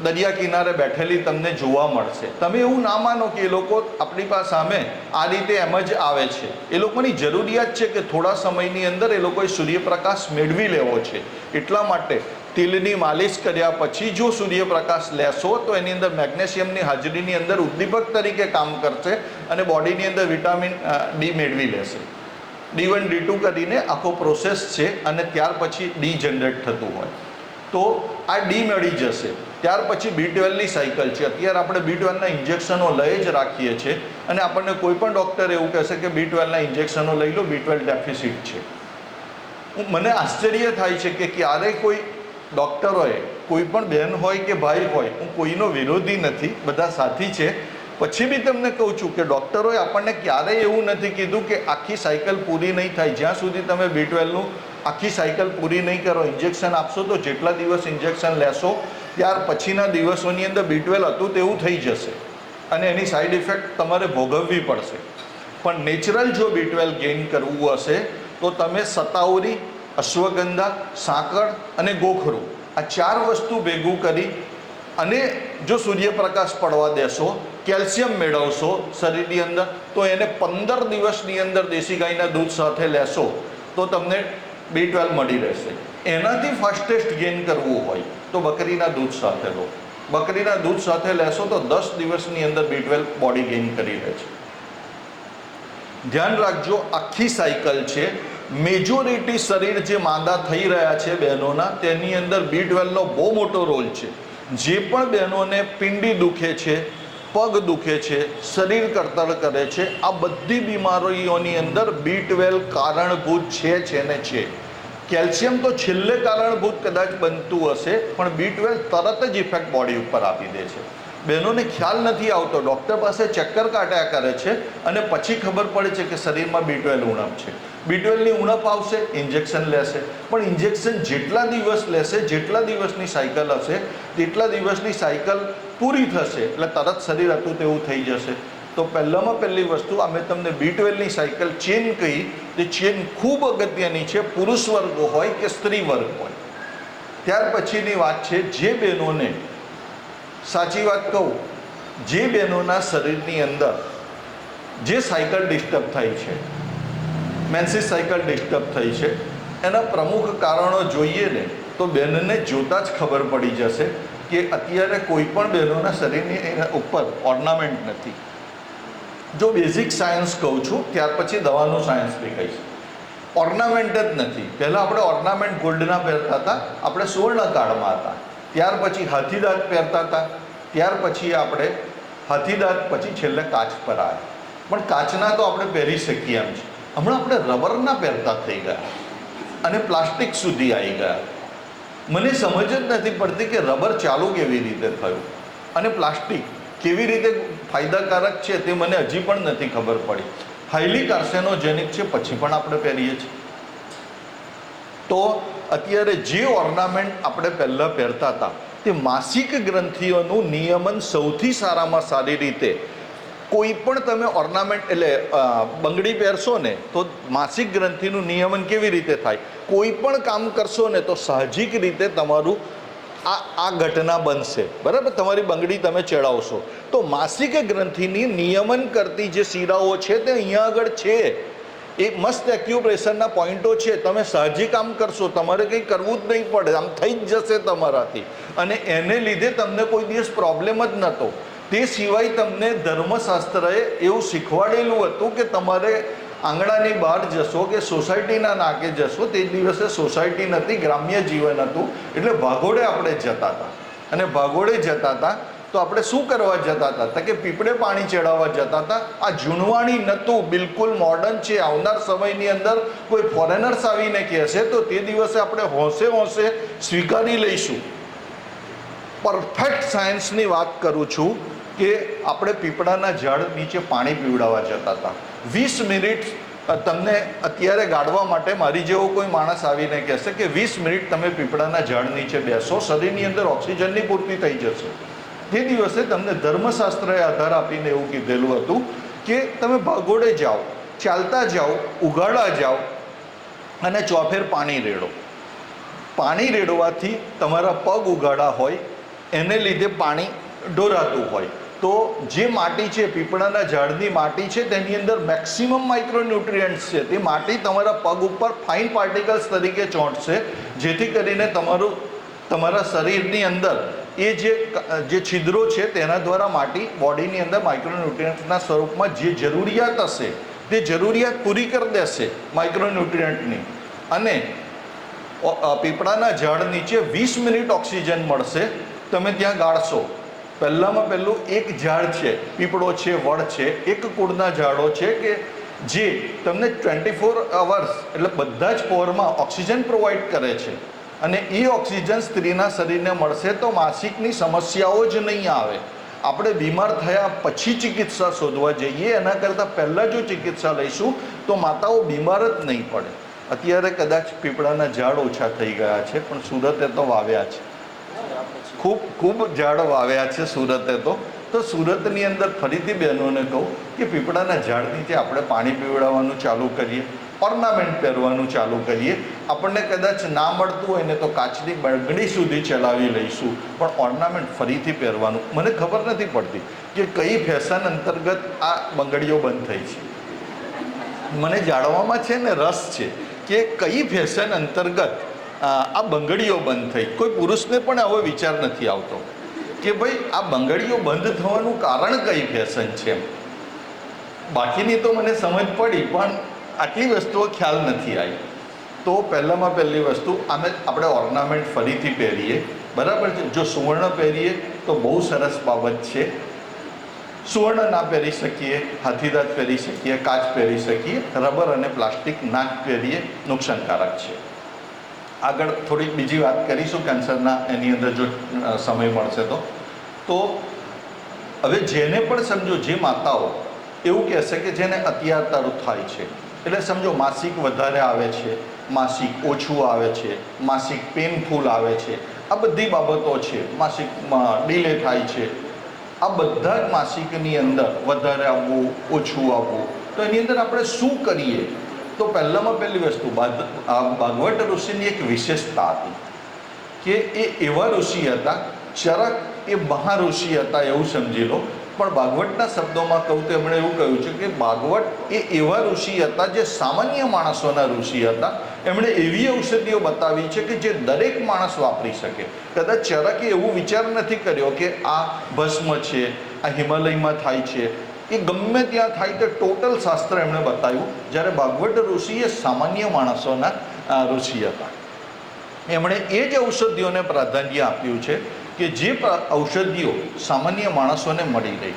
દરિયા કિનારે બેઠેલી તમને જોવા મળશે. તમે એવું ના માનો કે એ લોકો આપણી પાસે સામે આ રીતે એમ જ આવે છે. એ લોકોની જરૂરિયાત છે કે થોડા સમયની અંદર એ લોકોએ સૂર્યપ્રકાશ મેળવી લેવો છે. એટલા માટે તિલની માલિશ કર્યા પછી જો સૂર્યપ્રકાશ લેશો તો એની અંદર મેગ્નેશિયમની હાજરીની અંદર ઉદ્દીપક તરીકે કામ કરશે અને બોડીની અંદર વિટામિન ડી મેળવી લેશે. D1 D2 કરીને આખો પ્રોસેસ છે અને ત્યાર પછી ડી જનરેટ થતું હોય તો આ ડી મળી જશે. ત્યાર પછી B12ની સાયકલ છે. અત્યારે આપણે B12ના ઇન્જેક્શનો લઈ જ રાખીએ છીએ અને આપણને કોઈ પણ ડૉક્ટર એવું કહેશે કે B12ના ઇન્જેક્શનો લઈ લો, B12 ડેફિસિટ છે. મને આશ્ચર્ય થાય છે કે ક્યારેય કોઈ ડૉક્ટર હોય, કોઈ પણ બહેન હોય કે ભાઈ હોય, હું કોઈનો વિરોધી નથી, બધા સાથી છે, પછી બી તમને કહું છું કે ડૉક્ટરોએ આપણને ક્યારેય એવું નથી કીધું કે આખી સાયકલ પૂરી નહીં થાય જ્યાં સુધી તમે B12નું આખી સાયકલ પૂરી નહીં કરો. ઇન્જેક્શન આપશો તો જેટલા દિવસ ઇન્જેક્શન લેશો ત્યાર પછીના દિવસોની અંદર B12 હતું તેવું થઈ જશે અને એની સાઈડ ઇફેક્ટ તમારે ભોગવવી પડશે. પણ નેચરલ જો B12 ગેઇન કરવું હશે તો તમે સતાવરી, અશ્વગંધા, સાંકળ અને ગોખરું આ 4 વસ્તુ ભેગું કરી અને જો સૂર્યપ્રકાશ પડવા દેશો, કેલ્શિયમ મેળવશો શરીરની અંદર, તો એને 15 દિવસની અંદર દેશી ગાયના દૂધ સાથે લેશો તો તમને B12 મળી રહેશે. એનાથી ફાસ્ટેસ્ટ ગેઇન કરવું હોય તો બકરીના દૂધ સાથે લો. બકરીના દૂધ સાથે લેશો તો 10 દિવસની અંદર B12 બોડી ગેઇન કરી લે છે. ધ્યાન રાખજો, આખી સાયકલ છે. મેજોરિટી શરીર જે માંદા થઈ રહ્યા છે બહેનોના, તેની અંદર B12નો બહુ મોટો રોલ છે. જે પણ બહેનોને પિંડી દુખે છે, પગ દુખે છે, શરીર કળતર કરે છે, આ બધી બીમારીઓની અંદર B12 કારણભૂત છે ને છે. કેલ્શિયમ તો છેલ્લે કારણભૂત કદાચ બનતું હશે, પણ B12 તરત જ ઇફેક્ટ બોડી ઉપર આપી દે છે. બહેનોને ખ્યાલ નથી આવતો, ડૉક્ટર પાસે ચક્કર કાઢ્યા કરે છે અને પછી ખબર પડે છે કે શરીરમાં B12 ઉણપ છે. B12ની ઉણપ આવશે, ઇન્જેક્શન લેશે, પણ ઇન્જેક્શન જેટલા દિવસ લેશે, જેટલા દિવસની સાયકલ હશે, તેટલા દિવસની સાયકલ પૂરી થશે એટલે તરત શરીર હતું તેવું થઈ જશે. તો પહેલામાં પહેલી વસ્તુ, અમે તમને B12ની સાયકલ ચેન કહી, તે ચેન ખૂબ અગત્યની છે, પુરુષ વર્ગ હોય કે સ્ત્રી વર્ગ હોય. ત્યાર પછીની વાત છે, જે બહેનોને, સાચી વાત કહું, જે બહેનોના શરીરની અંદર જે સાયકલ ડિસ્ટર્બ થઈ છે, મેન્સિસ સાયકલ ડિસ્ટર્બ થઈ છે, એના પ્રમુખ કારણો જોઈએ ને તો બહેનને જોતાં જ ખબર પડી જશે કે અત્યારે કોઈ પણ બહેનોના શરીરની ઉપર ઓર્નામેન્ટ નથી. જો બેઝિક સાયન્સ કહું છું, ત્યાર પછી દવાનું સાયન્સ બી કહીશ. ઓર્નામેન્ટ જ નથી. પહેલાં આપણે ઓર્નામેન્ટ ગોલ્ડના પહેરતા હતા, આપણે સુવર્ણ કાળમાં હતા. ત્યાર પછી હાથીદાંત પહેરતા હતા, ત્યાર પછી આપણે હાથીદાંત પછી છેલ્લે કાચ પર આવ્યા. પણ કાચના તો આપણે પહેરી શકીએ એમ છે. હમણાં આપણે રબરના પહેરતા થઈ ગયા અને પ્લાસ્ટિક સુધી આવી ગયા. મને સમજ જ નથી પડતી કે રબર ચાલુ કેવી રીતે થયું અને પ્લાસ્ટિક કેવી રીતે ફાયદાકારક છે તે મને હજી પણ નથી ખબર પડી. હાઈલી કાર્સેનોજેનિક છે, પછી પણ આપણે પહેરીએ છીએ. તો અત્યારે જે ઓર્નામેન્ટ આપણે પહેલાં પહેરતા હતા, તે માસિક ગ્રંથિઓનું નિયમન સૌથી સારામાં સારી રીતે, કોઈ પણ તમે ઓર્નામેન્ટ એટલે બંગડી પહેરશો ને તો માસિક ગ્રંથિનું નિયમન કેવી રીતે થાય? કોઈ પણ કામ કરશો ને તો સાહજિક રીતે તમારું આ ઘટના બનશે, બરાબર? તમારી બંગડી તમે ચડાવશો તો માસિક ગ્રંથિની નિયમન કરતી જે શિરાઓ છે તે અહીંયા આગળ છે. એ મસ્ત એક્યુપ્રેશરના પોઈન્ટો છે. તમે સાહજિક કામ કરશો, તમારે કંઈ કરવું જ નહીં પડે, આમ થઈ જ જશે તમારાથી. અને એને લીધે તમને કોઈ દિવસ પ્રોબ્લેમ જ નહોતો. તે સિવાય તમને ધર્મશાસ્ત્રએ એવું શીખવાડેલું હતું કે તમારે આંગણાની બહાર જશો કે સોસાયટીના નાકે જશો, તે દિવસે સોસાયટી નથી, ગ્રામ્ય જીવન હતું, એટલે ભાગોળે આપણે જતા હતા. અને ભાગોળે જતા હતા તો આપણે શું કરવા જતા હતા? તો કે પીપળે પાણી ચડાવવા જતા હતા. આ જૂનવાણી નહોતું, બિલકુલ મોડર્ન છે. આવનાર સમયની અંદર કોઈ ફોરેનર્સ આવીને કહેશે તો તે દિવસે આપણે હોંશે હોંશે સ્વીકારી લઈશું. પરફેક્ટ સાયન્સની વાત કરું છું કે આપણે પીપળાના ઝાડ નીચે પાણી પીવડાવવા જતા હતા. 20 મિનિટ તમને અત્યારે ગાળવા માટે મારી જેવો કોઈ માણસ આવીને કહેશે કે 20 મિનિટ તમે પીપળાના ઝાડ નીચે બેસો, શરીરની અંદર ઓક્સિજનની પૂર્તિ થઈ જશે. તે દિવસે તમને ધર્મશાસ્ત્રએ આધાર આપીને એવું કીધેલું હતું કે તમે ભાગોળે જાઓ, ચાલતા જાઓ, ઉઘાડા જાઓ અને ચોફેર પાણી રેડો. પાણી રેડવાથી તમારા પગ ઉઘાડા હોય, એને લીધે પાણી ઢોરાતું હોય. તો જે માટી છે, પીપળાના ઝાડની માટી છે, તેની અંદર મેક્સિમમ માઇક્રોન્યુટ્રિયન્ટ્સ છે. તે માટી તમારા પગ ઉપર ફાઇન પાર્ટિકલ્સ તરીકે ચોંટશે, જેથી કરીને તમારા શરીરની અંદર એ જે છિદ્રો છે તેના દ્વારા માટી બોડીની અંદર માઇક્રોન્યુટ્રિયન્ટ્સના સ્વરૂપમાં જે જરૂરિયાત હશે તે જરૂરિયાત પૂરી કરી દેશે માઇક્રોન્યુટ્રિયન્ટની. અને પીપળાના ઝાડ નીચે 20 મિનિટ ઓક્સિજન મળશે. તમે ત્યાં ગાળશો. પહેલામાં પહેલું એક ઝાડ છે, પીપળો છે, વડ છે, એક કુળના ઝાડો છે કે જે તમને 24 અવર્સ એટલે બધા જ પહોરમાં ઓક્સિજન પ્રોવાઈડ કરે છે. અને એ ઓક્સિજન સ્ત્રીના શરીરને મળશે તો માસિકની સમસ્યાઓ જ નહીં આવે. આપણે બીમાર થયા પછી ચિકિત્સા શોધવા જઈએ, એના કરતાં પહેલાં જો ચિકિત્સા લઈશું તો માતાઓ બીમાર જ નહીં પડે. અત્યારે કદાચ પીપળાના ઝાડ ઓછા થઈ ગયા છે, પણ સુરતે તો વાવ્યા છે, ખૂબ ઝાડ વાવ્યા છે સુરતે. તો સુરતની અંદર ફરીથી બહેનોને કહું કે પીપળાના ઝાડ નીચે આપણે પાણી પીવડાવવાનું ચાલુ કરીએ. ઓર્નામેન્ટ પહેરવાનું ચાલુ કરીએ. આપણને કદાચ ના મળતું હોય ને તો કાચની બંગડી સુધી ચલાવી લઈશું, પણ ઓર્નામેન્ટ ફરીથી પહેરવાનું. મને ખબર નથી પડતી કે કઈ ફેશન અંતર્ગત આ બંગડીઓ બંધ થઈ છે. મને જાણવામાં છે ને રસ છે કે કઈ ફેશન અંતર્ગત આ બંગડીઓ બંધ થઈ. કોઈ પુરુષને પણ આવો વિચાર નથી આવતો કે ભાઈ આ બંગડીઓ બંધ થવાનું કારણ કઈ ફેશન છે. બાકીની તો મને સમજ પડી, પણ આટલી વસ્તુઓ ખ્યાલ નથી આવી. તો પહેલામાં પહેલી વસ્તુ આપણે ઓર્નામેન્ટ ફરીથી પહેરીએ, બરાબર છે. જો સુવર્ણ પહેરીએ તો બહુ સરસ બાબત છે. સુવર્ણ ના પહેરી શકીએ, હાથીદાંત પહેરી શકીએ, કાચ પહેરી શકીએ, રબર અને પ્લાસ્ટિક ના પહેરીએ, નુકસાનકારક છે. આગળ થોડીક બીજી વાત કરીશું કેન્સરના, એની અંદર જો સમય મળશે તો હવે જેને પણ સમજો, જે માતાઓ એવું કહેશે કે જેને અત્યારતારું થાય છે, એટલે સમજો માસિક વધારે આવે છે, માસિક ઓછું આવે છે, માસિક પેનફુલ આવે છે, આ બધી બાબતો છે. માસિકમાં ડીલે થાય છે, આ બધા જ માસિકની અંદર વધારે આવવું, ઓછું આવવું, તો એની અંદર આપણે શું કરીએ? તો પહેલામાં પહેલી વસ્તુ, ભાગવત ઋષિની એક વિશેષતા હતી કે એ એવા ઋષિ હતા, ચરક એ મહાઋષિ હતા એવું સમજી લો. પણ ભાગવતના શબ્દોમાં કહું તો એમણે એવું કહ્યું છે કે ભાગવત એ એવા ઋષિ હતા જે સામાન્ય માણસોના ઋષિ હતા. એમણે એવી ઔષધિઓ બતાવી છે કે જે દરેક માણસ વાપરી શકે. કદાચ ચરકે એવું વિચાર નથી કર્યો કે આ ભસ્મ છે, આ હિમાલયમાં થાય છે, એ ગમે ત્યાં થાય તો ટોટલ શાસ્ત્ર એમણે બતાવ્યું. જ્યારે ભાગવત ઋષિ એ સામાન્ય માણસોના ઋષિ હતા. એમણે એ જ ઔષધિઓને પ્રાધાન્ય આપ્યું છે કે જે ઔષધિઓ સામાન્ય માણસોને મળી રહી.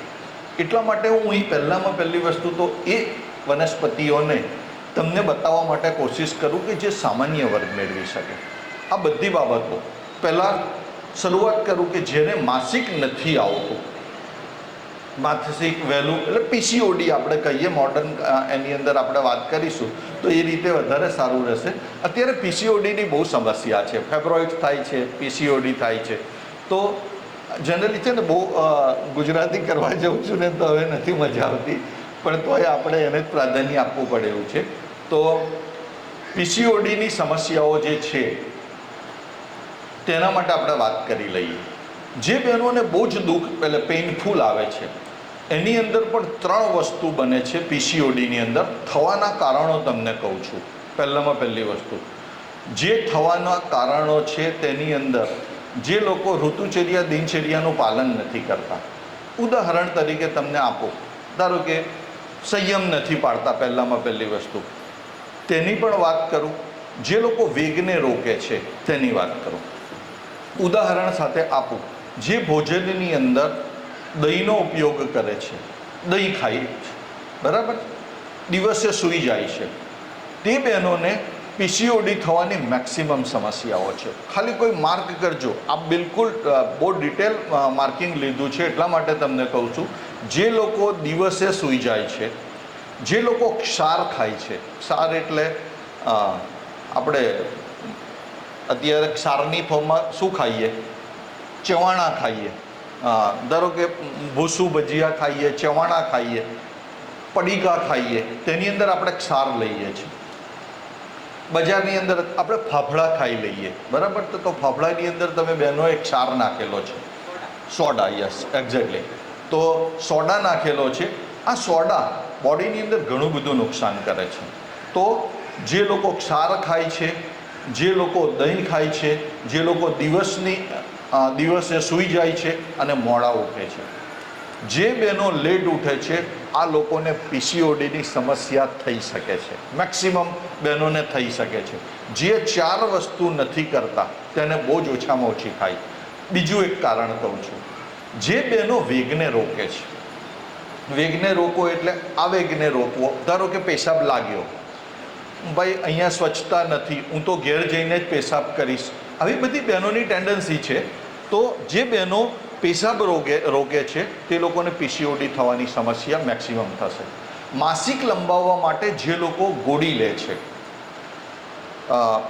એટલા માટે હું અહીં પહેલામાં પહેલી વસ્તુ તો એ વનસ્પતિઓને તમને બતાવવા માટે કોશિશ કરું કે જે સામાન્ય વર્ગ મેળવી શકે. આ બધી બાબતો પહેલાં શરૂઆત કરું કે જેને માસિક નથી આવતું, માસિક વહેલું એટલે પીસીઓડી આપણે કહીએ મોડર્ન, એની અંદર આપણે વાત કરીશું તો એ રીતે વધારે સારું રહેશે. અત્યારે પીસીઓડીની બહુ સમસ્યા છે, ફેબ્રોઇડ થાય છે, પીસીઓડી થાય છે. તો જનરલી છે ને બહુ ગુજરાતી કરવા જાઉં છું ને તો હવે નથી મજા આવતી, પણ તોય આપણે એને જ પ્રાધાન્ય આપવું પડે એવું છે. તો પીસીઓડીની સમસ્યાઓ જે છે તેના માટે આપણે વાત કરી લઈએ. જે બહેનોને બહુ જ દુઃખ એટલે પેઇનફુલ આવે છે, એની અંદર પણ 3 વસ્તુ બને છે પીસીઓડીની અંદર. થવાના કારણો તમને કહું છું. પહેલામાં પહેલી વસ્તુ, જે થવાના કારણો છે તેની અંદર જે લોકો ઋતુચર્યા દિનચર્યાનું પાલન નથી કરતા. ઉદાહરણ તરીકે તમને આપો, ધારો કે સંયમ નથી પાડતા, પહેલામાં પહેલી વસ્તુ તેની પણ વાત કરું. જે લોકો વેગને રોકે છે તેની વાત કરું. ઉદાહરણ સાથે આપું, જે ભોજનની અંદર દહીંનો ઉપયોગ કરે છે, દહીં ખાય છે, બરાબર, દિવસે સૂઈ જાય છે, તે બહેનોને પીસીઓડી થવાની મેક્સિમમ સમસ્યાઓ છે. ખાલી કોઈ માર્ક કરજો, આપ બિલકુલ બહુ ડિટેલ માર્કિંગ લીધું છે એટલા માટે તમને કહું છું. જે લોકો દિવસે સૂઈ જાય છે, જે લોકો ક્ષાર ખાય છે, ક્ષાર એટલે આપણે અત્યારે ક્ષારની ફોર્મમાં શું ખાઈએ? ચવાણા ખાઈએ. ધારો કે ભૂસું ભજીયા ખાઈએ, ચવાણા ખાઈએ, પડીકા ખાઈએ, તેની અંદર આપણે ક્ષાર લઈએ છીએ. બજારની અંદર આપણે ફાફડા ખાઈ લઈએ, બરાબર, તો ફાફડાની અંદર તમે બહેનોએ ક્ષાર નાખેલો છે, સોડા. Yes, exactly. તો સોડા નાખેલો છે. આ સોડા બોડીની અંદર ઘણું બધું નુકસાન કરે છે. તો જે લોકો ક્ષાર ખાય છે, જે લોકો દહીં ખાય છે, જે લોકો દિવસે સૂઈ જાય છે અને મોડા ઉઠે છે, જે બહેનો લેટ ઉઠે છે, આ લોકોને પીસીઓડીની સમસ્યા થઈ શકે છે. મેક્સિમમ બહેનોને થઈ શકે છે. જે 4 વસ્તુ નથી કરતા તેને બહુ જ ઓછામાં ઓછી થાય. બીજું એક કારણ કહું છું, જે બહેનો વેગને રોકે છે. વેગને રોકો એટલે આવેગને રોકવો. ધારો કે પેશાબ લાગ્યો, ભાઈ અહીંયા સ્વચ્છતા નથી, હું તો ઘેર જઈને જ પેશાબ કરીશ. આવી બધી બહેનોની ટેન્ડન્સી છે. તો જે બહેનો પેશાબ રોકે છે તે લોકોને પીસીઓડી થવાની સમસ્યા મેક્સિમમ થશે. માસિક લંબાવવા માટે જે લોકો ગોળી લે છે,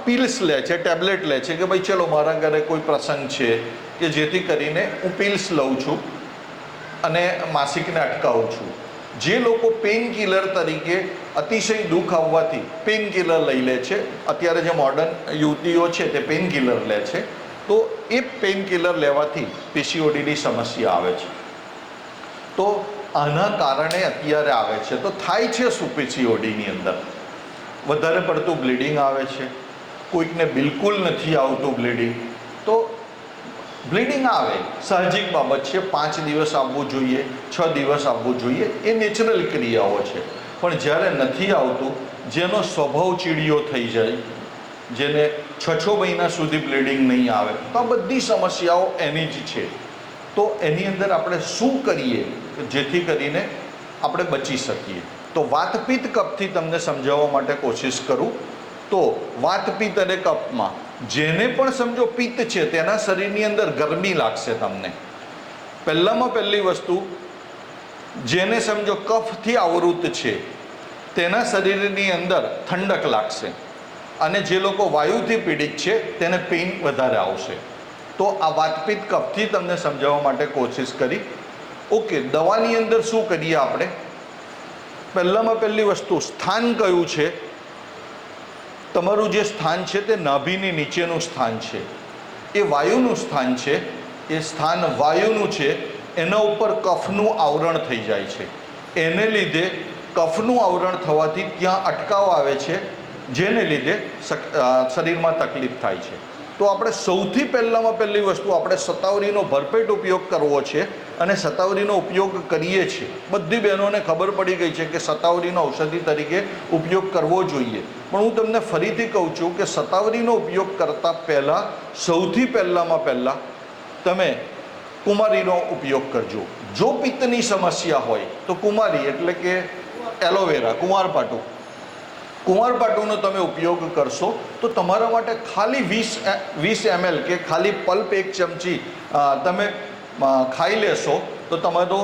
પિલ્સ લે છે, ટેબ્લેટ લે છે કે ભાઈ ચલો મારા ઘરે કોઈ પ્રસંગ છે કે જેથી કરીને હું પિલ્સ લઉં છું અને માસિકને અટકાવું છું. જે લોકો પેઇન કિલર તરીકે અતિશય દુઃખ આવવાથી પેઇન કિલર લઈ લે છે, અત્યારે જે મોડર્ન યુવતીઓ છે તે પેઇન કિલર લે છે, તો એ પેઇન કિલર લેવાથી પીસીઓડીની સમસ્યા આવે છે. તો આના કારણે અત્યારે આવે છે. તો થાય છે શું પીસીઓડીની અંદર? વધારે પડતું બ્લીડિંગ આવે છે, કોઈકને બિલકુલ નથી આવતું બ્લીડિંગ. તો બ્લીડિંગ આવે સાહજિક બાબત છે, 5 દિવસ આવવું જોઈએ, 6 દિવસ આવવું જોઈએ, એ નેચરલ ક્રિયાઓ છે. પણ જ્યારે નથી આવતું, જેનો સ્વભાવ ચીડિયો થઈ જાય, જેને 6 મહિના સુધી બ્લીડિંગ નહીં આવે, તો આ બધી સમસ્યાઓ એની જ છે. તો એની અંદર આપણે શું કરીએ જેથી કરીને આપણે બચી શકીએ? તો વાતપિત્ત કફથી તમને સમજાવવા માટે કોશિશ કરું તો વાતપિત્ત અને કફમાં જેને પણ સમજો પિત્ત છે તેના શરીરની અંદર ગરમી લાગશે તમને. પહેલામાં પહેલી વસ્તુ, જેને સમજો કફથી આવૃત છે તેના શરીરની અંદર ઠંડક લાગશે, અને જે લોકો વાયુથી પીડિત છે તેને પેઇન વધારે આવશે. તો આ વાતપિત્ત કફથી તમને સમજાવવા માટે કોશિશ કરી. ઓકે, દવાની અંદર શું કરીએ આપણે? પહેલામાં પહેલી વસ્તુ, સ્થાન કયું છે? તમારું જે સ્થાન છે તે નાભીની નીચેનું સ્થાન છે, એ વાયુનું સ્થાન છે. એ સ્થાન વાયુનું છે, એના ઉપર કફનું આવરણ થઈ જાય છે. એને લીધે કફનું આવરણ થવાથી ત્યાં અટકાવ આવે છે, જેને લીધે શરીરમાં તકલીફ થાય છે. તો આપણે સૌથી પહેલામાં પહેલી વસ્તુ, આપણે શતાવરીનો ભરપેટ ઉપયોગ કરવો છે, અને શતાવરીનો ઉપયોગ કરીએ છીએ. બધી બહેનોને ખબર પડી ગઈ છે કે શતાવરીનો ઔષધિ તરીકે ઉપયોગ કરવો જોઈએ. પણ હું તમને ફરીથી કહું છું કે શતાવરીનો ઉપયોગ કરતાં પહેલાં સૌથી પહેલામાં પહેલાં તમે કુમારીનો ઉપયોગ કરજો. જો પિત્તની સમસ્યા હોય તો કુમારી એટલે કે એલોવેરા, કુંવારપાટુનો તમે ઉપયોગ કરશો તો તમારા માટે ખાલી 20 ml કે ખાલી પલ્પ 1 ચમચી તમે ખાઈ લેશો તો તમારો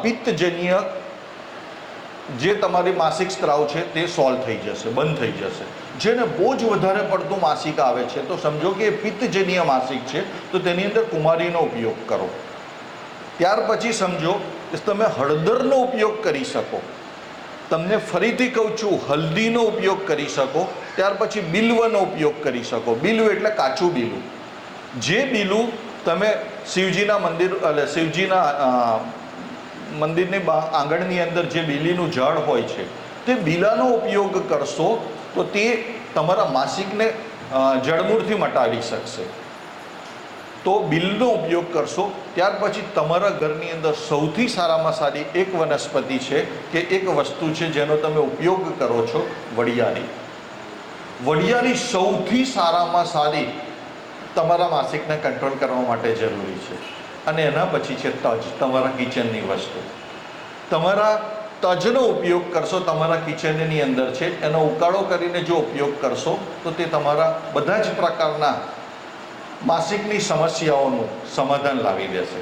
પિત્તજન્ય જે તમારી માસિક સ્ત્રાવ છે તે સોલ્વ થઈ જશે, બંધ થઈ જશે. જેને બહુ જ વધારે પડતું માસિક આવે છે તો સમજો કે એ પિત્તજન્ય માસિક છે, તો તેની અંદર કુમારીનો ઉપયોગ કરો. ત્યાર પછી સમજો કે તમે હળદરનો ઉપયોગ કરી શકો. તમને ફરીથી કહું છું, હલ્દીનો ઉપયોગ કરી શકો. ત્યાર પછી બિલ્વનો ઉપયોગ કરી શકો. બિલ્વ એટલે કાચું બીલું. જે બીલું તમે શિવજીના મંદિર એટલે શિવજીના મંદિરની આંગણની અંદર જે બીલીનું ઝાડ હોય છે તે બીલાનો ઉપયોગ કરશો તો તે તમારા માસિકને જડમૂળથી મટાડી શકશે. તો બિલનો ઉપયોગ કરશો. ત્યાર પછી તમારા ઘરની અંદર સૌથી સારામાં સારી એક વનસ્પતિ છે કે એક વસ્તુ છે જેનો તમે ઉપયોગ કરો છો, વડિયાળી. વડિયાળી સૌથી સારામાં સારી તમારા માસિકને કંટ્રોલ કરવા માટે જરૂરી છે. અને એના પછી છે તજ, તમારા કિચનની વસ્તુ. તમારા તજનો ઉપયોગ કરશો, તમારા કિચનની અંદર છે, એનો ઉકાળો કરીને જો ઉપયોગ કરશો તો તે તમારા બધા જ પ્રકારના માસિકની સમસ્યાઓનું સમાધાન લાવી દેશે.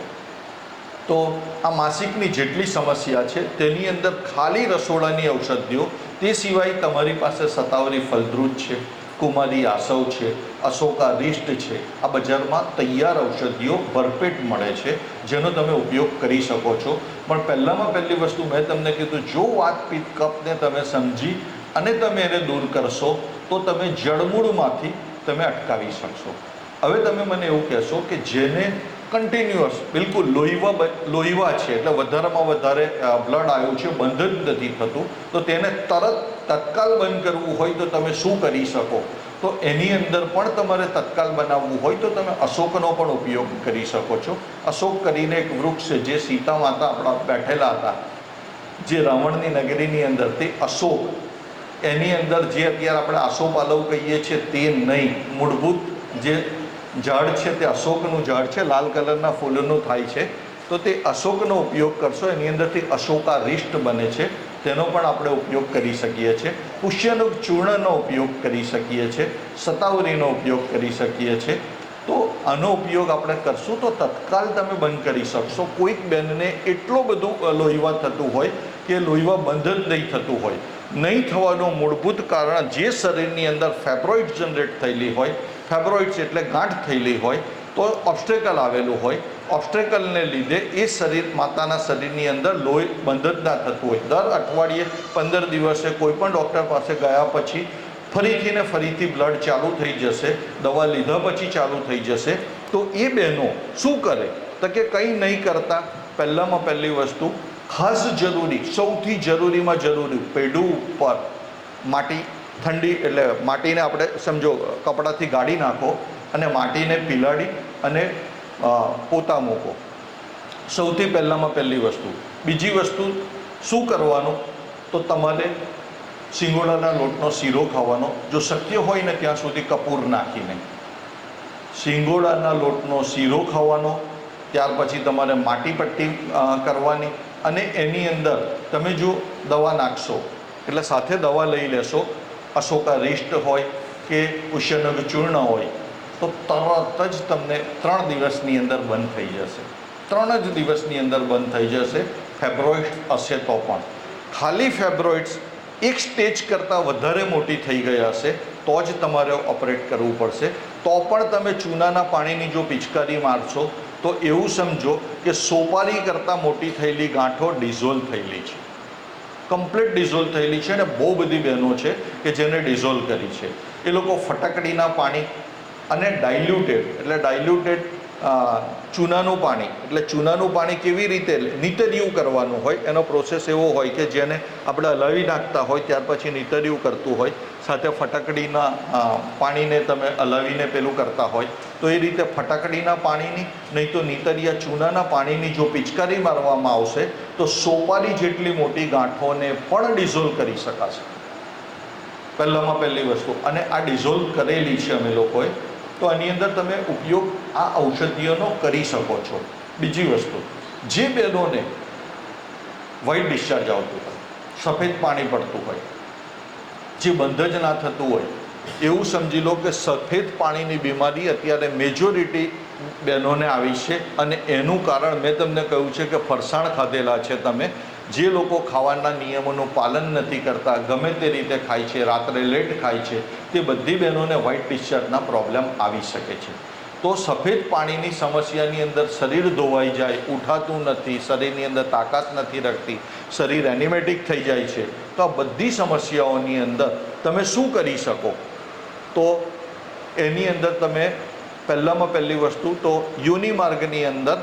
તો આ માસિકની જેટલી સમસ્યા છે તેની અંદર ખાલી રસોડાની ઔષધિઓ, તે સિવાય તમારી પાસે શતાવરી ફલદ્રુજ છે, કુમારી આસવ છે, અશોકારિષ્ટ છે. આ બજારમાં તૈયાર ઔષધિઓ ભરપેટ મળે છે જેનો તમે ઉપયોગ કરી શકો છો. પણ પહેલામાં પહેલી વસ્તુ મેં તમને કીધું, જો વાતપિત્ત કફને તમે સમજી અને તમે એને દૂર કરશો તો તમે જડમૂળમાંથી તમે અટકાવી શકશો. હવે તમે મને એવું કહેશો કે જેને કન્ટિન્યુઅસ બિલકુલ લોહીવા છે, એટલે વધારેમાં વધારે બ્લડ આવ્યું છે, બંધ જ નથી થતું, તો તેને તત્કાલ બંધ કરવું હોય તો તમે શું કરી શકો? તો એની અંદર પણ તમારે તત્કાલ બનાવવું હોય તો તમે અશોકનો પણ ઉપયોગ કરી શકો છો. અશોક કરીને એક વૃક્ષ છે જે સીતા માતા આપણા બેઠેલા હતા જે રાવણની નગરીની અંદર, તે અશોક, એની અંદર જે અત્યારે આપણે આસોપાલવ કહીએ છીએ તે નહીં, મૂળભૂત જે ઝાડ છે તે અશોકનું ઝાડ છે, લાલ કલરના ફૂલનું થાય છે. તો તે અશોકનો ઉપયોગ કરશો, એની અંદરથી અશોકારિષ્ટ બને છે, તેનો પણ આપણે ઉપયોગ કરી શકીએ છીએ. પુષ્યનું ચૂર્ણનો ઉપયોગ કરી શકીએ છીએ, શતાવરીનો ઉપયોગ કરી શકીએ છીએ. તો આનો ઉપયોગ આપણે કરશું તો તત્કાલ તમે બંધ કરી શકશો. કોઈક બેનને એટલું બધું લોહીવા થતું હોય કે લોહીવા બંધ જ નહીં થતું હોય. નહીં થવાનું મૂળભૂત કારણ જે શરીરની અંદર ફાઇબ્રોઇડ જનરેટ થયેલી હોય, ફાઇબ્રોઇડ્સ એટલે ગાંઠ થયેલી હોય, તો ઓબ્સ્ટેકલ આવેલું હોય, ઓબ્સ્ટેકલને લીધે એ શરીર માતાના શરીરની અંદર લોહી બંધ જ ના થતું હોય. દર અઠવાડિયે 15 દિવસે કોઈ પણ ડૉક્ટર પાસે ગયા પછી ફરીથી ને ફરીથી બ્લડ ચાલુ થઈ જશે, દવા લીધા પછી ચાલુ થઈ જશે. તો એ બહેનો શું કરે? તો કે કંઈ નહીં કરતા. પહેલામાં પહેલી વસ્તુ ખાસ જરૂરી, સૌથી જરૂરીમાં જરૂરી, પેઢું ઉપર માટી ઠંડી એટલે માટીને આપણે સમજો કપડાથી ગાળી નાખો અને માટીને પીલાડી અને પોતા મૂકો. સૌથી પહેલામાં પહેલી વસ્તુ. બીજી વસ્તુ શું કરવાનું? તો તમારે સિંગોડાના લોટનો શીરો ખાવાનો, જો શક્ય હોય ને ત્યાં સુધી કપૂર નાખીને સિંગોડાના લોટનો શીરો ખાવાનો. ત્યાર પછી તમારે માટી પટ્ટી કરવાની અને એની અંદર તમે જો દવા નાખશો એટલે સાથે દવા લઈ લેશો, અશોકા રિષ્ટ હોય કે પુષ્યનગ ચૂર્ણ હોય, તો તરત જ તમને 3 દિવસની અંદર બંધ થઈ જશે. 3 જ દિવસની અંદર બંધ થઈ જશે. ફેબ્રોઇડ્સ હશે તો પણ, ખાલી ફેબ્રોઇડ્સ એક સ્ટેજ કરતાં વધારે મોટી થઈ ગઈ હશે તો જ તમારે ઓપરેટ કરવું પડશે. તો પણ તમે ચૂનાના પાણીની જો પિચકારી મારશો તો એવું સમજો કે સોપારી કરતાં મોટી થયેલી ગાંઠો ડિઝોલ્વ થયેલી છે, કમ્પ્લીટ ડિઝોલ્વ થયેલી છે. અને બહુ બધી બહેનો છે કે જેને ડિઝોલ્વ કરી છે. એ લોકો ફટકડીના પાણી અને ડાયલ્યુટેડ ચૂનાનું પાણી, એટલે ચૂનાનું પાણી કેવી રીતે નીતરિયું કરવાનું હોય એનો પ્રોસેસ એવો હોય કે જેને આપણે હલાવી નાખતા હોય ત્યાર પછી નીતરિયું કરતું હોય, સાથે ફટકડીના પાણીને તમે હલાવીને પેલું કરતા હોય, તો એ રીતે ફટકડીના પાણીની નહીં તો નીતરિયા ચૂનાના પાણીની જો પિચકારી મારવામાં આવશે તો સોપારી જેટલી મોટી ગાંઠોને પણ ડિઝોલ્વ કરી શકાશે. પહેલામાં પહેલી વસ્તુ. અને આ ડિઝોલ્વ કરેલી છે અમે લોકોએ, તો આની અંદર તમે ઉપયોગ આ ઔષધિઓનો કરી શકો છો. બીજી વસ્તુ, જે બહેનોને વ્હાઇટ ડિસ્ચાર્જ આવતું હોય, સફેદ પાણી પડતું હોય, જે બંધ જ ના થતું હોય, એવું સમજી લો કે સફેદ પાણીની બીમારી અત્યારે મેજોરિટી બહેનોને આવી છે. અને એનું કારણ મેં તમને કહ્યું છે કે ફરસાણ ખાધેલા છે તમે, જે લોકો ખાવાના નિયમોનું પાલન નથી કરતા, ગમે તે રીતે ખાય છે, રાત્રે લેટ ખાય છે, તે બધી બહેનોને વ્હાઇટ ડિસ્ચાર્જના પ્રોબ્લેમ આવી શકે છે. તો સફેદ પાણીની સમસ્યાની અંદર શરીર ધોવાઈ જાય, ઉઠાતું નથી, શરીરની અંદર તાકાત નથી રહેતી, શરીર એનિમેટિક થઈ જાય છે. તો આ બધી સમસ્યાઓની અંદર તમે શું કરી શકો? તો એની અંદર તમે પહેલામાં પહેલી વસ્તુ તો યોનિ માર્ગની અંદર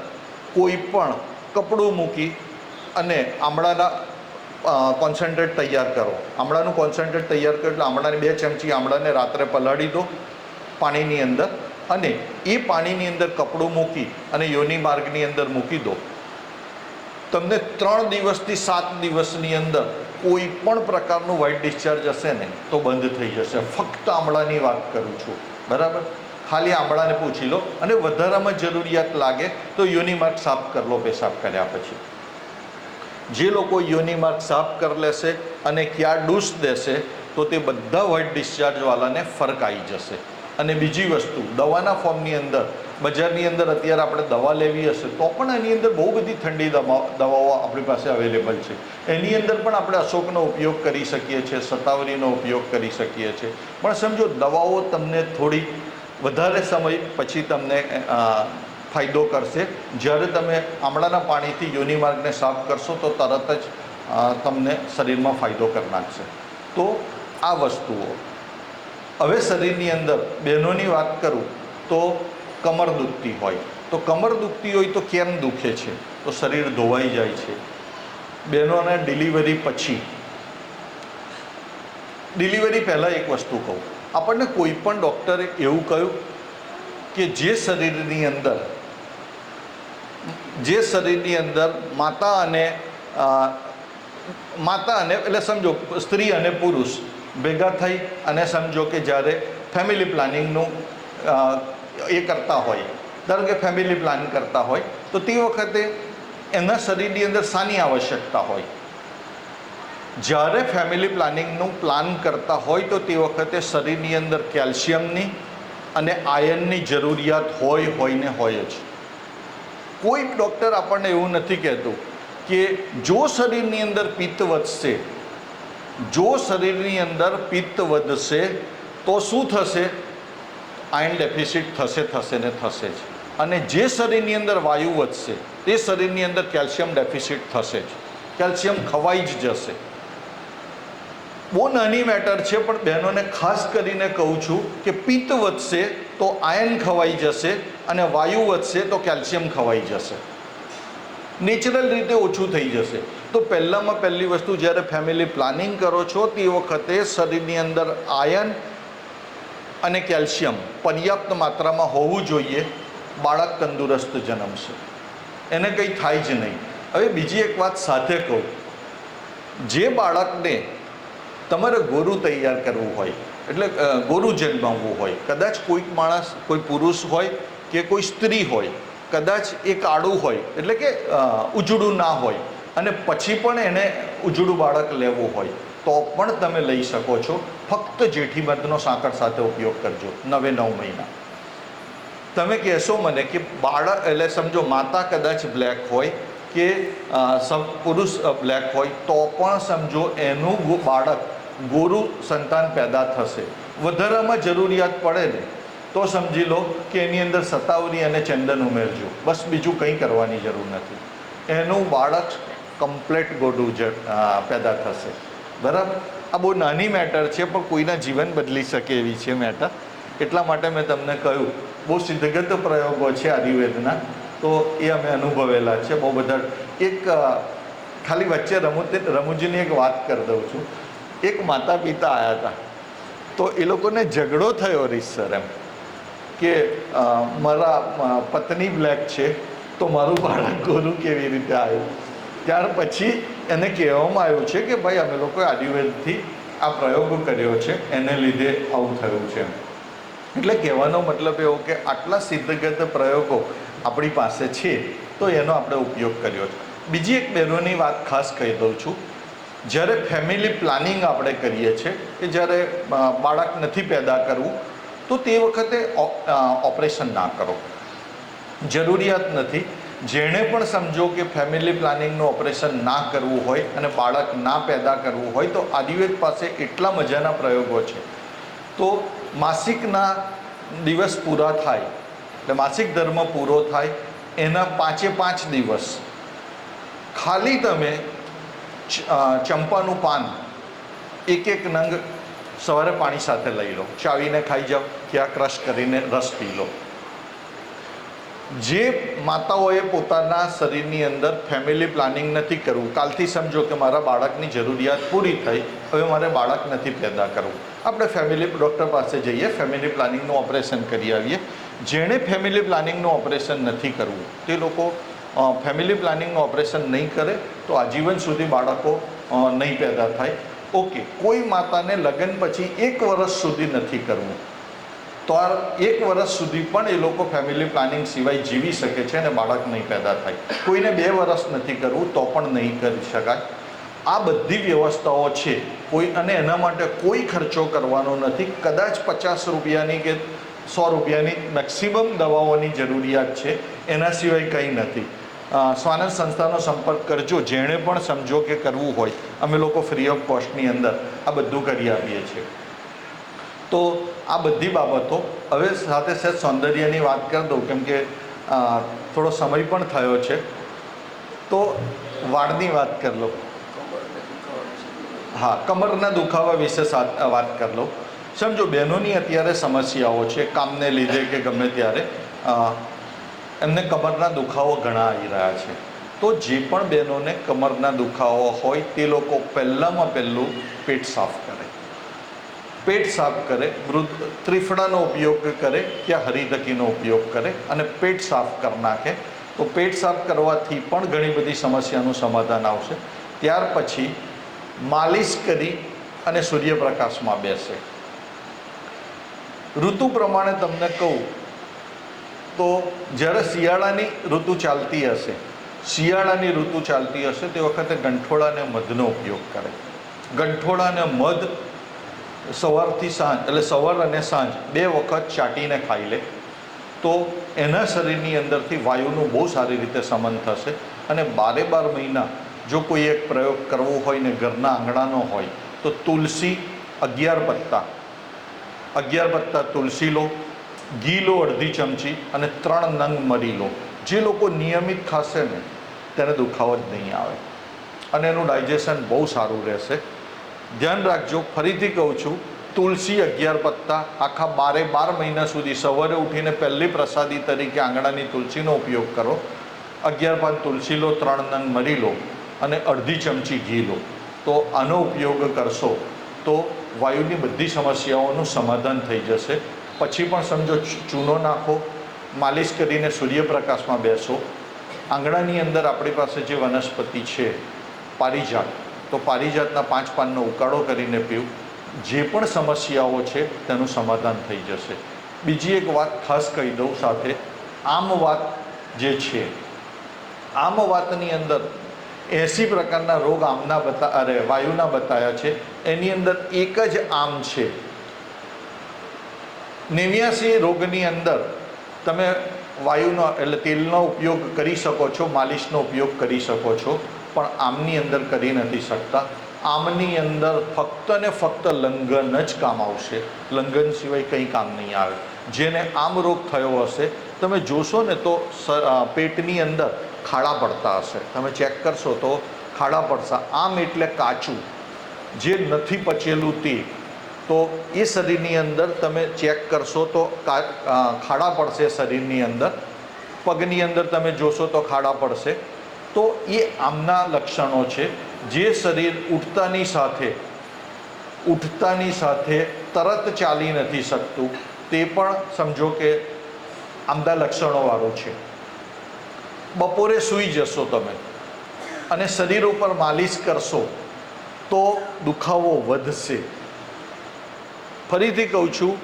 કોઈ પણ કપડું મૂકી અને આમળાના કોન્સન્ટ્રેટ તૈયાર કરો. આમળાનું કોન્સન્ટ્રેટ તૈયાર કરો એટલે આમળાની 2 ચમચી આમળાને રાત્રે પલાળી દો પાણીની અંદર, અને એ પાણીની અંદર કપડું મૂકી અને યોનિ માર્ગની અંદર મૂકી દો. તમને 3 દિવસથી 7 દિવસની અંદર કોઈ પણ પ્રકારનું વ્હાઇટ ડિસ્ચાર્જ હશે ને તો બંધ થઈ જશે. ફક્ત આમળાની વાત કરું છું, બરાબર? ખાલી આમળાને પૂછી લો, અને વધારામાં જરૂરિયાત લાગે તો યોનિ માર્ગ સાફ કરી લો પેશાબ કર્યા પછી. જે લોકો યોનિ માર્ગ સાફ કરી લેશે અને ક્યાં ડૂસ દેશે તો તે બધા વ્હાઇટ ડિસ્ચાર્જવાળાને ફરક આવી જશે. અને બીજી વસ્તુ, દવાના ફોર્મની અંદર બજારની અંદર અત્યારે આપણે દવા લેવી હશે તો પણ એની અંદર બહુ બધી ઠંડી દવાઓ આપણી પાસે અવેલેબલ છે. એની અંદર પણ આપણે અશોકનો ઉપયોગ કરી શકીએ છીએ, શતાવરીનો ઉપયોગ કરી શકીએ છીએ. પણ સમજો દવાઓ તમને થોડી વધારે સમય પછી તમને ફાયદો કરશે. જ્યારે તમે આમળાના પાણીથી યોનિ માર્ગને સાફ કરશો તો તરત જ તમને શરીરમાં ફાયદો કરી નાખશે. તો આ વસ્તુઓ. હવે શરીરની અંદર બહેનોની વાત કરું તો કમર દુખતી હોય, તો કમર દુખતી હોય તો કેમ દુખે છે? તો શરીર ધોવાઈ જાય છે. બહેનોને ડિલિવરી પછી, ડિલિવરી પહેલાં એક વસ્તુ કહું, આપણને કોઈ પણ ડૉક્ટરે એવું કહ્યું કે જે શરીરની અંદર માતા અને એટલે સમજો સ્ત્રી અને પુરુષ ભેગા થઈ અને સમજો કે જ્યારે ફેમિલી પ્લાનિંગનું એ કરતા હોય, ધારો કે ફેમિલી પ્લાન કરતા હોય, તો તે વખતે એના શરીરની અંદર શાની આવશ્યકતા હોય? જ્યારે ફેમિલી પ્લાનિંગનું પ્લાન કરતા હોય તો તે વખતે શરીરની અંદર કેલ્શિયમની અને આયર્નની જરૂરિયાત હોય ને હોય જ. કોઈ ડૉક્ટર આપણને એવું નથી કહેતું કે જો શરીરની અંદર પિત્ત વધશે, જો શરીરની અંદર પિત્ત વધશે તો શું થશે? આયર્ન ડેફિસિટ થશે ને થશે જ. અને જે શરીરની અંદર વાયુ વધશે તે શરીરની અંદર કેલ્શિયમ ડેફિસિટ થશે જ, કેલ્શિયમ ખવાઈ જ જશે. બહુ નાની મેટર છે, પણ બહેનોને ખાસ કરીને કહું છું કે પિત્ત વધશે તો આયન ખવાઈ જશે અને વાયુ વધશે તો કેલ્શિયમ ખવાઈ જશે, નેચરલ રીતે ઓછું થઈ જશે. તો પહેલામાં પહેલી વસ્તુ, જ્યારે ફેમિલી પ્લાનિંગ કરો છો તે વખતે શરીરની અંદર આયન અને કેલ્શિયમ પર્યાપ્ત માત્રામાં હોવું જોઈએ. બાળક તંદુરસ્ત જન્મશે, એને કંઈ થાય જ નહીં. હવે બીજી એક વાત સાથે કહું, જે બાળકને તમારે ગોરું તૈયાર કરવું હોય, એટલે ગોરું જન્માવવું હોય, કદાચ કોઈક માણસ, કોઈ પુરુષ હોય કે કોઈ સ્ત્રી હોય, કદાચ એ કાળું હોય, એટલે કે ઉજળું ના હોય, અને પછી પણ એને ઉજળું બાળક લેવું હોય તો પણ તમે લઈ શકો છો. ફક્ત જેઠીમધનો સાંકળ સાથે ઉપયોગ કરજો 9 મહિના. તમે કહેશો મને કે બાળક એટલે સમજો માતા કદાચ બ્લેક હોય કે પુરુષ બ્લેક હોય તો પણ સમજો એનું બાળક ગોરું સંતાન પેદા થશે. વધારામાં જરૂરિયાત પડે ને તો સમજી લો કે એની અંદર સતાવરી અને ચંદન ઉમેરજો, બસ બીજું કંઈ કરવાની જરૂર નથી. એનું બાળક કમ્પ્લેટ ગોડું પેદા થશે. બરાબર? આ બહુ નાની મેટર છે, પણ કોઈના જીવન બદલી શકે એવી છે મેટર. એટલા માટે મેં તમને કહ્યું, બહુ સિદ્ધગત પ્રયોગો છે આયુર્વેદના, તો એ અમે અનુભવેલા છે બહુ બધા. એક ખાલી વચ્ચે રમૂજીની એક વાત કરી દઉં છું. એક માતા પિતા આવ્યા હતા, તો એ લોકોને ઝઘડો થયો રીતસર એમ કે મારા પત્ની બ્લેક છે તો મારું બાળક ગોરું કેવી રીતે આવ્યું. ત્યાર પછી એને કહેવામાં આવ્યું છે કે ભાઈ અમે લોકોએ આયુર્વેદથી આ પ્રયોગ કર્યો છે, એને લીધે આવું થયું છે. એટલે કહેવાનો મતલબ એવો કે આટલા સિદ્ધગત પ્રયોગો આપણી પાસે છે તો એનો આપણે ઉપયોગ કર્યો છે. બીજી એક બહેનોની વાત ખાસ કહી દઉં છું. જ્યારે ફેમિલી પ્લાનિંગ આપણે કરીએ છીએ કે જ્યારે બાળક નથી પેદા કરવું તો તે વખતે ઓપરેશન ના કરો, જરૂરિયાત નથી. જેણે પણ સમજો કે ફેમિલી પ્લાનિંગનું ઓપરેશન ના કરવું હોય અને બાળક ના પેદા કરવું હોય તો આયુર્વેદ પાસે એટલા મજાના પ્રયોગો છે. તો માસિકના દિવસ પૂરા થાય, એટલે માસિક ધર્મ પૂરો થાય એના 5 દિવસ ખાલી તમે ચંપાનું પાન 1 નંગ સવારે પાણી સાથે લઈ લો, ચાવીને ખાઈ જાઓ, ક્યાં ક્રશ કરીને રસ પી લો. જે માતાઓએ પોતાના શરીરની અંદર ફેમિલી પ્લાનિંગ નથી કરવું, કાલથી સમજો કે મારા બાળકની જરૂરિયાત પૂરી થઈ, હવે મારે બાળક નથી પેદા કરવું, આપણે ફેમિલી ડૉક્ટર પાસે જઈએ, ફેમિલી પ્લાનિંગનું ઓપરેશન કરી આવીએ. જેણે ફેમિલી પ્લાનિંગનું ઓપરેશન નથી કરવું તે લોકો ફેમિલી પ્લાનિંગનું ઓપરેશન નહીં કરે તો આજીવન સુધી બાળકો નહીં પેદા થાય. ઓકે, કોઈ માતાને લગ્ન પછી 1 વર્ષ સુધી નથી કરવું તો આ 1 વર્ષ સુધી પણ એ લોકો ફેમિલી પ્લાનિંગ સિવાય જીવી શકે છે અને બાળક નહીં પેદા થાય. કોઈને 2 વર્ષ નથી કરવું તો પણ નહીં કરી શકાય. આ બધી વ્યવસ્થાઓ છે કોઈ, અને એના માટે કોઈ ખર્ચો કરવાનો નથી. કદાચ 50 રૂપિયાની કે 100 રૂપિયાની મેક્સિમમ દવાઓની જરૂરિયાત છે, એના સિવાય કંઈ નથી. સ્વાનંદ સંસ્થાનો સંપર્ક કરજો. જેણે પણ સમજો કે કરવું હોય, અમે લોકો ફ્રી ઓફ કોસ્ટની અંદર આ બધું કરી આપીએ છીએ. તો આ બધી બાબતો. હવે સાથે સાથે સૌંદર્યની વાત કરી દઉં, કેમ કે થોડો સમય પણ થયો છે, તો વાળની વાત કરી લો. હા, કમરના દુખાવા વિશે વાત કરી લો. સમજો બહેનોની અત્યારે સમસ્યાઓ છે કામને લીધે કે ગમે ત્યારે, એમને કમરના દુખાવો ઘણા આવી રહ્યા છે. તો જે પણ બહેનોને કમરના દુખાવો હોય તે લોકો પહેલાં પેટ સાફ કરે, પેટ સાફ કરે, ત્રિફળાનો ઉપયોગ કરે કે હરિધકીનો ઉપયોગ કરે અને પેટ સાફ કરી નાખે. તો પેટ સાફ કરવાથી પણ ઘણી બધી સમસ્યાનું સમાધાન આવશે. ત્યાર પછી માલિશ કરી અને સૂર્યપ્રકાશમાં બેસે. ઋતુ પ્રમાણે તમને કહું તો જ્યારે શિયાળાની ઋતુ ચાલતી હશે તે વખતે ગંઠોડા અને મધનો ઉપયોગ કરે. ગંઠોડા અને મધ સવારથી સાંજ, એટલે સવાર અને સાંજ 2 વખત ચાટીને ખાઈ લે તો એના શરીરની અંદરથી વાયુનું બહુ સારી રીતે શમન થશે. અને 12 મહિના જો કોઈ એક પ્રયોગ કરવો હોય ને ઘરના આંગણાનો હોય તો તુલસી 11 પત્તા તુલસી લો, ઘી લો અડધી ચમચી અને 3 નંગ મરી લો. જે લોકો નિયમિત ખાશે ને તેને દુખાવો જ નહીં આવે અને એનું ડાયજેશન બહુ સારું રહેશે. ધ્યાન રાખજો, ફરીથી કહું છું, તુલસી 11 પત્તા આખા 12 મહિના સુધી સવારે ઉઠીને પહેલી પ્રસાદી તરીકે આંગણાની તુલસીનો ઉપયોગ કરો. 11 પાન તુલસી લો, 3 નંગ મરી લો અને અડધી ચમચી ઘી લો. તો આનો ઉપયોગ કરશો તો વાયુની બધી સમસ્યાઓનું સમાધાન થઈ જશે. પછી પણ સમજો ચૂનો નાખો, માલિશ કરીને સૂર્યપ્રકાશમાં બેસો. આંગણાની અંદર આપણી પાસે જે વનસ્પતિ છે પારિજાત, તો પારિજાતના 5 પાનનો ઉકાળો કરીને પીવું. જે પણ સમસ્યાઓ છે તેનું સમાધાન થઈ જશે. બીજી એક વાત ખાસ કહી દઉં સાથે, આમ વાત જે છે, આમ વાતની અંદર 80 પ્રકારના રોગ વાયુના બતાવ્યા છે. એની અંદર એક જ આમ છે. 89 રોગની અંદર તમે વાયુનો એટલે તેલનો ઉપયોગ કરી શકો છો, માલિશનો ઉપયોગ કરી શકો છો, પણ આમની અંદર કરી નથી શકતા. આમની અંદર ફક્ત ને ફક્ત લંઘન જ કામ આવશે. લંઘન સિવાય કંઈ કામ નહીં આવે. જેને આમ રોગ થયો હશે તમે જોશો ને તો પેટની અંદર ખાડા પડતા હશે. તમે ચેક કરશો તો ખાડા પડશે. આમ એટલે કાચું, જે નથી પચેલું તે. તો એ શરીરની અંદર તમે ચેક કરશો તો ખાડા પડશે શરીરની અંદર. પગની અંદર તમે જોશો તો ખાડા પડશે. તો એ આમના લક્ષણો છે. જે શરીર ઉઠતાની સાથે તરત ચાલી નથી શકતું તે પણ સમજો કે આમના લક્ષણોવાળું છે. બપોરે સૂઈ જશો તમે અને શરીર ઉપર માલિશ કરશો તો દુખાવો વધશે. ફરીથી કહું છું,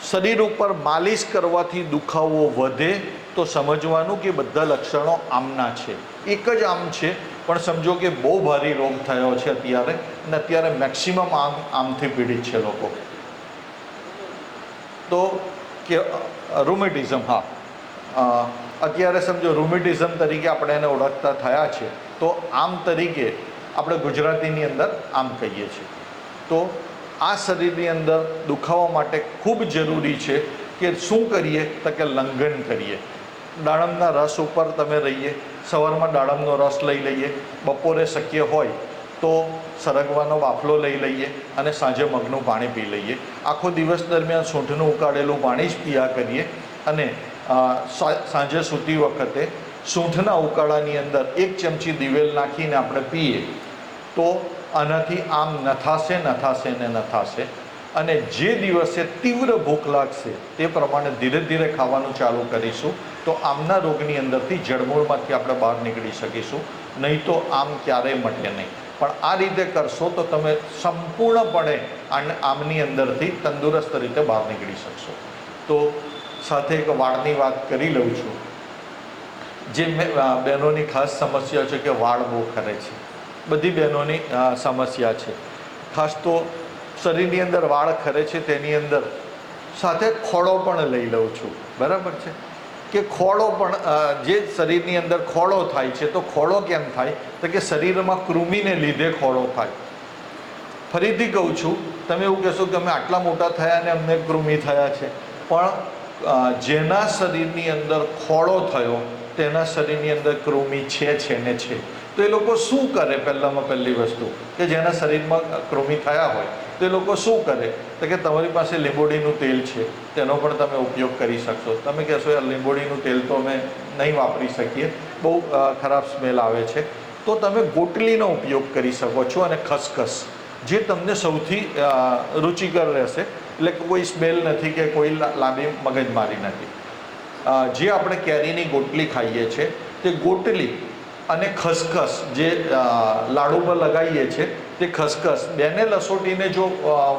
શરીર ઉપર માલિશ કરવાથી દુખાવો વધે તો સમજવાનું કે બધા લક્ષણો આમના છે. એક જ આમ છે, પણ સમજો કે બહુ ભારે રોગ થયો છે અત્યારે, અને અત્યારે મેક્સિમમ આમથી પીડિત છે લોકો. તો કે રૂમેટિઝમ, હા, અત્યારે સમજો રૂમેટિઝમ તરીકે આપણે એને ઓળખતા થયા છે. તો આમ તરીકે આપણે ગુજરાતીની અંદર આમ કહીએ છીએ. તો આ શરીરની અંદર દુખાવા માટે ખૂબ જરૂરી છે કે શું કરીએ તો કે લંઘન કરીએ. દાડમના રસ ઉપર તમે રહીએ. સવારમાં દાડમનો રસ લઈ લઈએ, બપોરે શક્ય હોય તો સરગવાનો બાફલો લઈ લઈએ અને સાંજે મગનું પાણી પી લઈએ. આખો દિવસ દરમિયાન સૂંઠનું ઉકાળેલું પાણી જ પીયા કરીએ અને સાંજે સૂતી વખતે સૂંઠના ઉકાળાની અંદર 1 ચમચી દિવેલ નાખીને આપણે પીએ તો આનાથી આમ નથાશે. અને જે દિવસે તીવ્ર ભૂખ લાગશે તે પ્રમાણે ધીરે ધીરે ખાવાનું ચાલુ કરીશું તો આમના રોગની અંદરથી જડમૂળમાંથી આપણે બહાર નીકળી શકીશું. નહીં તો આમ ક્યારેય મટે નહીં. પણ આ રીતે કરશો તો તમે સંપૂર્ણપણે આમની અંદરથી તંદુરસ્ત રીતે બહાર નીકળી શકશો. તો સાથે એક વાળની વાત કરી લઉં છું. જે બહેનોની ખાસ સમસ્યા છે કે વાળ બહુ ખરે છે. બધી બહેનોની સમસ્યા છે. ખાસ તો શરીરની અંદર વાળ ખરે છે તેની અંદર સાથે ખોળો પણ લઈ લઉં છું. બરાબર છે કે ખોળો પણ જે શરીરની અંદર ખોળો થાય છે, તો ખોળો કેમ થાય તો કે શરીરમાં કૃમિને લીધે ખોળો થાય. ફરીથી કહું છું, તમે એવું કહેશો કે અમે આટલા મોટા થયા અને અમને કૃમિ થયા છે, પણ જેના શરીરની અંદર ખોળો થયો તેના શરીરની અંદર કૃમિ છે ને છે. તો એ લોકો શું કરે? પહેલી વસ્તુ કે જેના શરીરમાં કૃમિ થયા હોય તો એ લોકો શું કરે તો કે તમારી પાસે લીંબોડીનું તેલ છે, તેનો પણ તમે ઉપયોગ કરી શકશો. તમે કહેશો યાર લીંબોડીનું તેલ તો અમે નહીં વાપરી શકીએ, બહુ ખરાબ સ્મેલ આવે છે. તો તમે ગોટલીનો ઉપયોગ કરી શકો છો અને ખસખસ, જે તમને સૌથી રુચિકર રહેશે. એટલે કોઈ સ્મેલ નથી કે કોઈ લાંબી મગજમારી નથી. જે આપણે કેરીની ગોટલી ખાઈએ છીએ તે ગોટલી અને ખસખસ જે લાડુ પર લગાવીએ છીએ તે ખસખસ બેને લસોટીને જો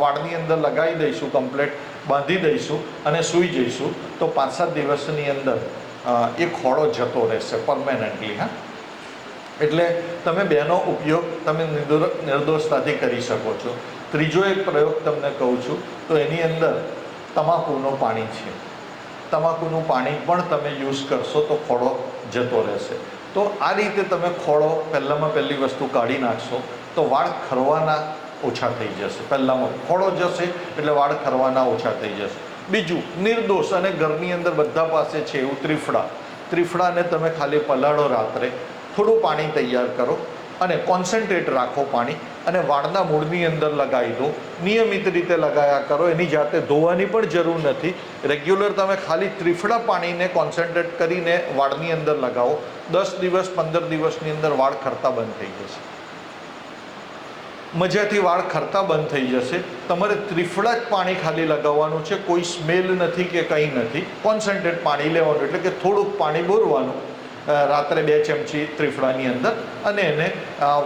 વાળની અંદર લગાવી દઈશું, કમ્પ્લેટ બાંધી દઈશું અને સૂઈ જઈશું તો 5-7 દિવસની અંદર એ ખોળો જતો રહેશે પરમેનન્ટલી. હા, એટલે તમે બેનો ઉપયોગ તમે નિર્દોષતાથી કરી શકો છો. ત્રીજો એક પ્રયોગ તમને કહું છું તો એની અંદર તમાકુનું પાણી છે. તમાકુનું પાણી પણ તમે યુઝ કરશો તો ખોળો જતો રહેશે. તો આ રીતે તમે ખોળો પહેલી વસ્તુ કાઢી નાખશો તો વાળ ખરવાના ઓછા થઈ જશે. પહેલાંમાં ખોળો જશે એટલે વાળ ખરવાના ઓછા થઈ જશે. બીજું નિર્દોષ અને ઘરની અંદર બધા પાસે છે એવું ત્રિફળાને તમે ખાલી પલાળો રાત્રે, થોડું પાણી તૈયાર કરો અને કોન્સન્ટ્રેટ રાખો પાણી અને વાળના મૂળની અંદર લગાવી દો. નિયમિત રીતે લગાવ્યા કરો, એની જાતે ધોવાની પણ જરૂર નથી. રેગ્યુલર તમે ખાલી ત્રિફળા પાણીને કોન્સન્ટ્રેટ કરીને વાળની અંદર લગાવો. 10 દિવસ 15 દિવસની અંદર વાળ ખરતા બંધ થઈ જશે. મજાથી વાળ ખરતા બંધ થઈ જશે. તમારે ત્રિફળા જ પાણી ખાલી લગાવવાનું છે, કોઈ સ્મેલ નથી કે કંઈ નથી. કોન્સન્ટ્રેટ પાણી લેવાનું, એટલે કે થોડુંક પાણી બોરવાનું રાત્રે 2 ચમચી ત્રિફળાની અંદર અને એને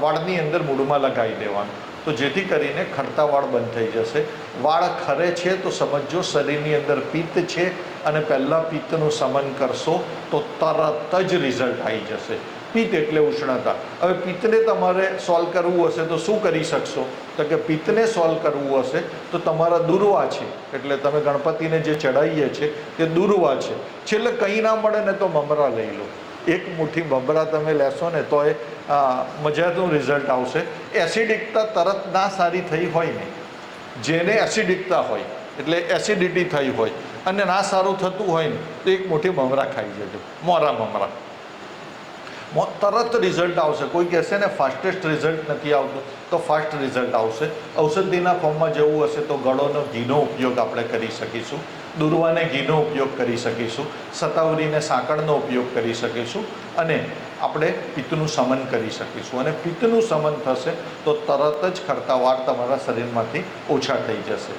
વાળની અંદર મૂળમાં લગાવી દેવાનું. તો જેથી કરીને ખરતા વાળ બંધ થઈ જશે. વાળ ખરે છે તો સમજો શરીરની અંદર પિત્ત છે અને પહેલાં પિત્તનું શમન કરશો તો તરત જ રિઝલ્ટ આવી જશે. પિત્ત એટલે ઉષ્ણતા. હવે પિત્તને તમારે સોલ્વ કરવું હશે તો શું કરી શકશો? તો કે પિત્તને સોલ્વ કરવું હશે તો તમારા દુર્વા છે, એટલે તમે ગણપતિને જે ચડાવીએ છીએ તે દુર્વા છે. છેલ્લે કંઈ ના મળે ને તો મમરા લઈ લો. એક મુઠ્ઠી મમરા તમે લેશો ને તો એ મજાનું રિઝલ્ટ આવશે. એસિડિકતા તરત ના સારી થઈ હોય ને, જેને એસિડિકતા હોય એટલે એસિડિટી થઈ હોય અને ના સારું થતું હોય ને તો એક મુઠ્ઠી મમરા ખાઈ જજો, મોરા મમરા. તરત રિઝલ્ટ આવશે. કોઈ કહેશે ને ફાસ્ટેસ્ટ રિઝલ્ટ નથી આવતું, તો ફાસ્ટ રિઝલ્ટ આવશે. ઔષધિના ફોર્મમાં જવું હશે તો ગળોનો ઘીનો ઉપયોગ આપણે કરી શકીશું, દુર્વાને ઘીનો ઉપયોગ કરી શકીશું, સતાવરીને સાંકળનો ઉપયોગ કરી શકીશું અને આપણે પિત્તનું શમન કરી શકીશું. અને પિત્તનું શમન થશે તો તરત જ ખરતા વાળ તમારા શરીરમાંથી ઓછા થઈ જશે.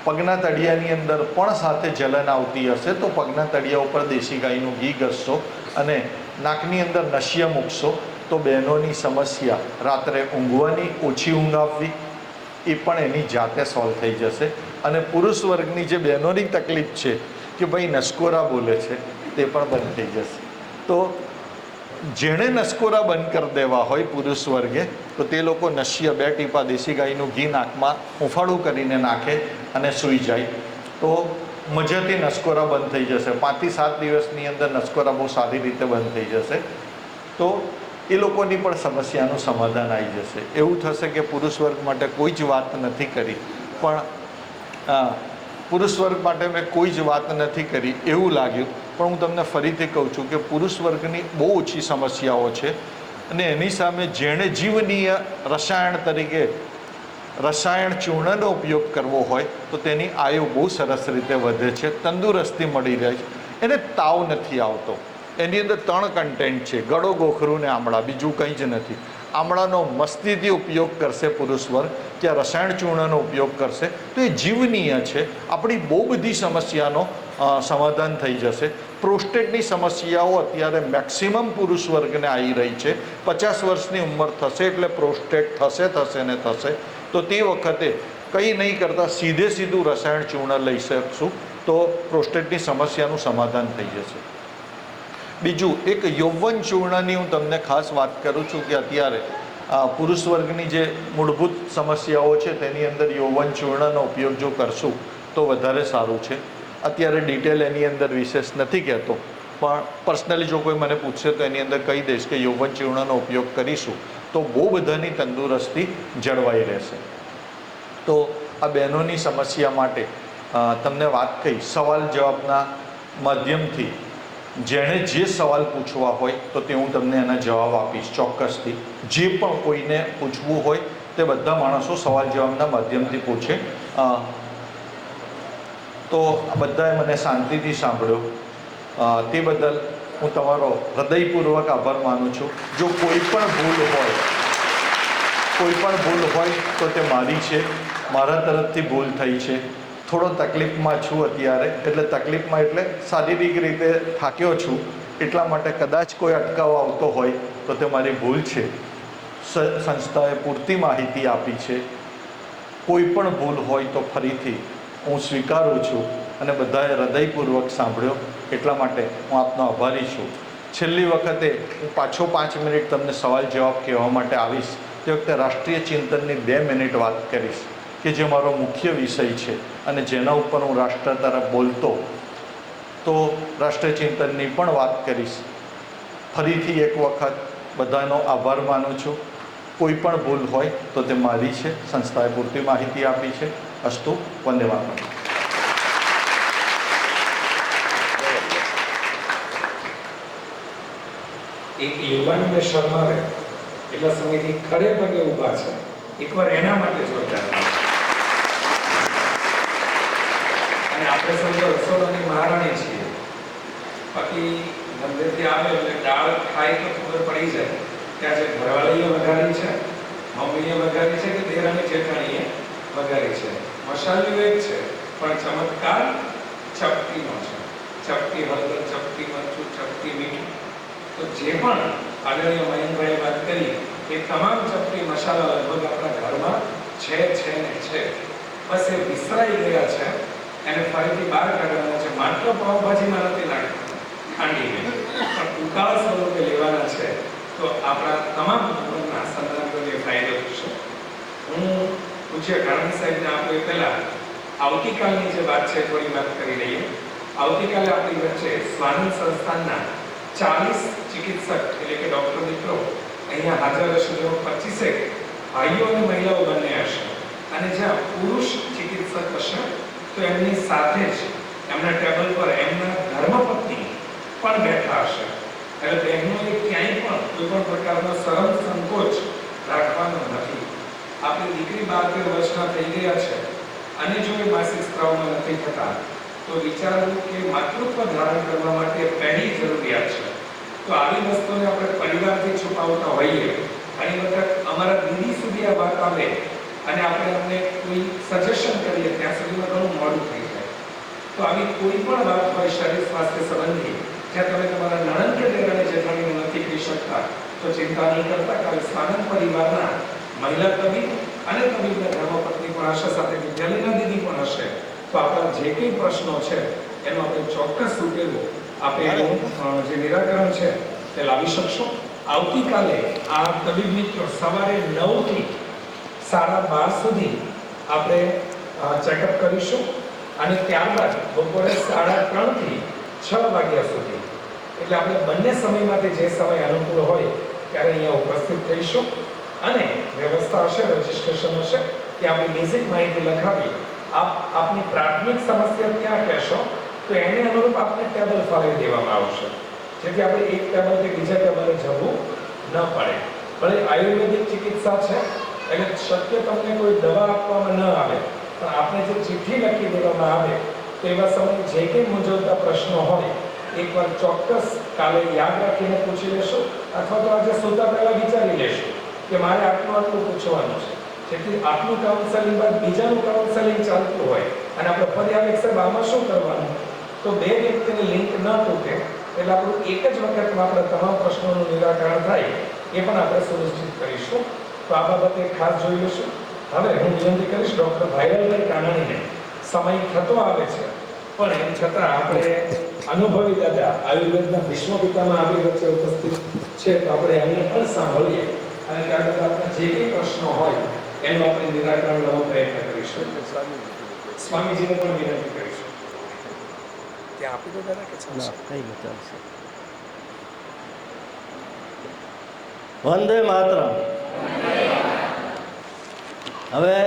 પગના તળિયાની અંદર પણ સાથે જલન આવતી હશે તો પગના તળિયા ઉપર દેશી ગાયનું ઘી ઘસશો અને નાકની અંદર નશિયા મૂકશો તો બહેનોની સમસ્યા રાત્રે ઊંઘવાની, ઓછી ઊંઘ આવવી એ પણ એની જાતે સોલ્વ થઈ જશે. અને પુરુષ વર્ગની જે બહેનોની તકલીફ છે કે ભાઈ નસકોરા બોલે છે તે પણ બંધ થઈ જશે. તો જેણે નસકોરા બંધ કરી દેવા હોય પુરુષ વર્ગે તો તે લોકો નશિયા 2 ટીપા દેશી ગાયનું ઘી નાકમાં હુંફાળું કરીને નાખે અને સૂઈ જાય તો મજાથી નસકોરા બંધ થઈ જશે. 5 થી 7 દિવસની અંદર નસકોરા બહુ સારી રીતે બંધ થઈ જશે. તો એ લોકોની પણ સમસ્યાનું સમાધાન આવી જશે. એવું થશે કે પુરુષ વર્ગ માટે કોઈ જ વાત નથી કરી, પણ પુરુષ વર્ગ માટે મેં કોઈ જ વાત નથી કરી એવું લાગ્યું. પણ હું તમને ફરીથી કહું છું કે પુરુષ વર્ગની બહુ ઓછી સમસ્યાઓ છે અને એની સામે જેણે જીવનીય રસાયણ તરીકે રસાયણ ચૂર્ણનો ઉપયોગ કરવો હોય તો તેની આયુ બહુ સરસ રીતે વધે છે, તંદુરસ્તી મળી રહે છે, એને તાવ નથી આવતો. એની અંદર 3 કન્ટેન્ટ છે, ગળો, ગોખરું ને આમળા, બીજું કંઈ જ નથી. આમળાનો મસ્તીથી ઉપયોગ કરશે પુરુષ વર્ગ, ત્યાં રસાયણ ચૂર્ણનો ઉપયોગ કરશે તો એ જીવનીય છે. આપણી બહુ બધી સમસ્યાનો સમાધાન થઈ જશે. પ્રોસ્ટેટની સમસ્યાઓ અત્યારે મેક્સિમમ પુરુષ વર્ગને આવી રહી છે. 50 વર્ષની ઉંમર થશે એટલે પ્રોસ્ટેટ થશે ને થશે. તો તે વખતે કંઈ નહીં કરતાં સીધું રસાયણ ચૂર્ણ લઈ શકશું તો પ્રોસ્ટેટની સમસ્યાનું સમાધાન થઈ જશે. બીજું એક યૌવન ચૂર્ણની હું તમને ખાસ વાત કરું છું કે અત્યારે પુરુષ વર્ગની જે મૂળભૂત સમસ્યાઓ છે તેની અંદર યૌવન ચૂર્ણનો ઉપયોગ જો કરશું તો વધારે સારું છે. અત્યારે ડિટેલ એની અંદર વિશેષ નથી કહેતો, પણ પર્સનલી જો કોઈ મને પૂછશે તો એની અંદર કહી દઈશ કે યૌવન ચૂર્ણનો ઉપયોગ કરીશું તો બહુ બધાની તંદુરસ્તી જળવાઈ રહેશે. તો આ બહેનોની સમસ્યા માટે તમને વાત કહી સવાલ જવાબના માધ્યમથી જેણે જે સવાલ પૂછવા હોય તો તે હું તમને એના જવાબ આપીશ ચોક્કસથી. જે પણ કોઈને પૂછવું હોય તે બધા માણસો સવાલ જવાબના માધ્યમથી પૂછે. તો બધાએ મને શાંતિથી સાંભળ્યો તે બદલ હું તમારો હૃદયપૂર્વક આભાર માનું છું. જો કોઈ પણ ભૂલ હોય તો તે મારી છે, મારા તરફથી ભૂલ થઈ છે. થોડો તકલીફમાં છું અત્યારે, એટલે તકલીફમાં એટલે શારીરિક રીતે થાક્યો છું, એટલા માટે કદાચ કોઈ અટકાવ આવતો હોય તો તે મારી ભૂલ છે. સંસ્થાએ પૂરતી માહિતી આપી છે. કોઈ પણ ભૂલ હોય તો ફરીથી હું સ્વીકારું છું અને બધાએ હૃદયપૂર્વક સાંભળ્યો એટલા માટે હું આપનો આભારી છું. છેલ્લી વખતે હું પાછો 5 મિનિટ તમને સવાલ જવાબ કહેવા માટે આવીશ. તે વખતે રાષ્ટ્રીય ચિંતનની 2 મિનિટ વાત કરીશ કે જે મારો મુખ્ય વિષય છે અને જેના ઉપર હું રાષ્ટ્ર તરફ બોલતો તો રાષ્ટ્રીય ચિંતનની પણ વાત કરીશ. ફરીથી એક વખત બધાનો આભાર માનું છું. કોઈ પણ ભૂલ હોય તો તે મારી છે, સંસ્થાએ પૂરતી માહિતી આપી છે. અસ્તુ. વંદે માતરમ. એક યુવાનને શરમાવે એટલા સમયથી ખડે પગે ઊભા છે. એકવાર એના માટે જોરદાર તાળી. અને આપણે સમજો રસોડાની મહારાણી છીએ. બાકી મંદિરથી આવે એટલે દાળ ખાય તો ખબર પડી જાય કે આજે ઘરવાળીએ વઘારી છે, મમ્મીએ વઘારી છે કે દેરાણી જેઠાણીએ વઘારી છે. મસાલો એક છે પણ ચમત્કાર ચપટીનો છે. ચપટી હળદર, ચપટી મરચું, ચપટી મીઠું. તો જે પણ આદરણીય મયંકભાઈએ વાત કરી એ તમામ ચપટી મસાલા લગભગ આપણા ઘરમાં છે ને છે. બસ એ વિસરાઈ ગયા છે, એને ફરીથી બહાર કાઢવાના છે. માત્ર પાવભાજીમાં નથી નાખવાના ખાંડીને, પણ ઉકાળ સ્વરૂપે લેવાના છે. તો આપણા તમામ કુટુંબના સંતાનોને ફાયદો થશે. હું પૂછ્ય કારણી સાહેબને આપણે પહેલા આવતીકાલની જે વાત છે થોડી વાત કરી લઈએ. આવતીકાલે આપણી વચ્ચે સ્વાનંદ સંસ્થાનના 40 ચિકિત્સક એટલે કે ડોક્ટર મિત્રો અહીંયા હાજર હશે. જેઓ 25 ભાઈઓ અને મહિલાઓ બંને હશે. અને જ્યાં પુરુષ ચિકિત્સક હશે તો એમની સાથે જ એમના ટેબલ પર એમના ધર્મપત્ની પણ બેઠા હશે. એટલે બહેનોએ ક્યાંય પણ કોઈ પણ પ્રકારનો શરમ સંકોચ રાખવાનો નથી. આપણી દીકરી 12 વર્ષના થઈ ગયા છે અને જો એ માસિક સ્ત્રાવમાં નથી થતા તો વિચારવું કે માતૃત્વ ધારણ કરવા માટે પહેલી જરૂરિયાત છે. તો આવી વસ્તુને આપણે પરિવારથી છુપાવતા હોઈએ. ઘણી વખત અમારા દીદી સુધી આ વાત આવે અને આપણે એમને કોઈ સજેશન કરીએ ત્યાં સુધીમાં ઘણું મોડું થઈ જાય. તો આવી કોઈ પણ વાત હોય શરીર સ્વાસ્થ્ય સંબંધી જ્યાં તમે તમારા નણંદ કે દેરાણી જેઠાણીને નથી કહી શકતા તો ચિંતા નહીં કરતા. કારણ સ્વાનંદ પરિવારના મહિલા તબીબ અને તબીબના ધર્મપત્ની પણ હશે, સાથે વિદ્યાલયના દીદી પણ હશે. તો આપણા જે કંઈ પ્રશ્નો છે એનું આપણે ચોક્કસ ઉકેલો આપણે જે નિરાકરણ છે તે લાવી શકશો. આવતીકાલે આ તબીબ મિત્રો સવારે 9 થી 12:30 સુધી આપણે ચેકઅપ કરીશું અને ત્યારબાદ બપોરે 3:30 થી 6 વાગ્યા સુધી, એટલે આપણે બંને સમયમાંથી જે સમય અનુકૂળ હોય ત્યારે અહીંયા ઉપસ્થિત થઈશું. અને વ્યવસ્થા હશે, રજીસ્ટ્રેશન હશે, કે આપણી બેઝિક માહિતી લખાવી આપની પ્રાથમિક સમસ્યા ક્યાં કહેશો તો એને અનુરૂપ આપને ટેબલ ફાળવી દેવામાં આવશે, જેથી આપણે એક ટેબલથી બીજા ટેબલે જવું ન પડે. ભલે આયુર્વેદિક ચિકિત્સા છે એટલે શક્ય તમને કોઈ દવા આપવામાં ન આવે, પણ આપણે જે ચિઠ્ઠી લખી દેવામાં આવે તો એવા સમયે જે કંઈ મૂંઝવતા પ્રશ્નો હોય એકવાર ચોક્કસ કાલે યાદ રાખીને પૂછી લેશો, અથવા તો આજે સૂતા પહેલા વિચારી લેશો કે મારે આટલું પૂછવાનું છે, જેથી આટલું કાઉન્સેલિંગ બાદ બીજાનું કાઉન્સેલિંગ ચાલતું હોય અને આપણે ફરી આવે સાહેબ આમાં શું કરવાનું, તો બે વ્યક્તિની લિંક ન તૂટે એટલે આપણું એક જ વખતમાં આપણા તમામ પ્રશ્નોનું નિરાકરણ થાય એ પણ આપણે સુનિશ્ચિત કરીશું. તો આ બાબતે ખાસ જોઈ લઈશું. હવે હું વિનંતી કરીશ ડૉક્ટર ભાઈલાલભાઈ કાનાણીને. સમય થતો આવે છે પણ એમ છતાં આપણે અનુભવી દાદા આયુર્વેદના વિશ્વપિતામાં આવી વચ્ચે ઉપસ્થિત છે તો આપણે એમને પણ સાંભળીએ અને ત્યારબાદ આપણા જે કંઈ પ્રશ્નો હોય એનું આપણે નિરાકરણ લાવવાનો પ્રયત્ન કરીશું. સ્વામીજીને પણ વિનંતી કરીશું. ત્યાં આપી દો દાદા કે ચાલશે? વંદે માતરમ. હવે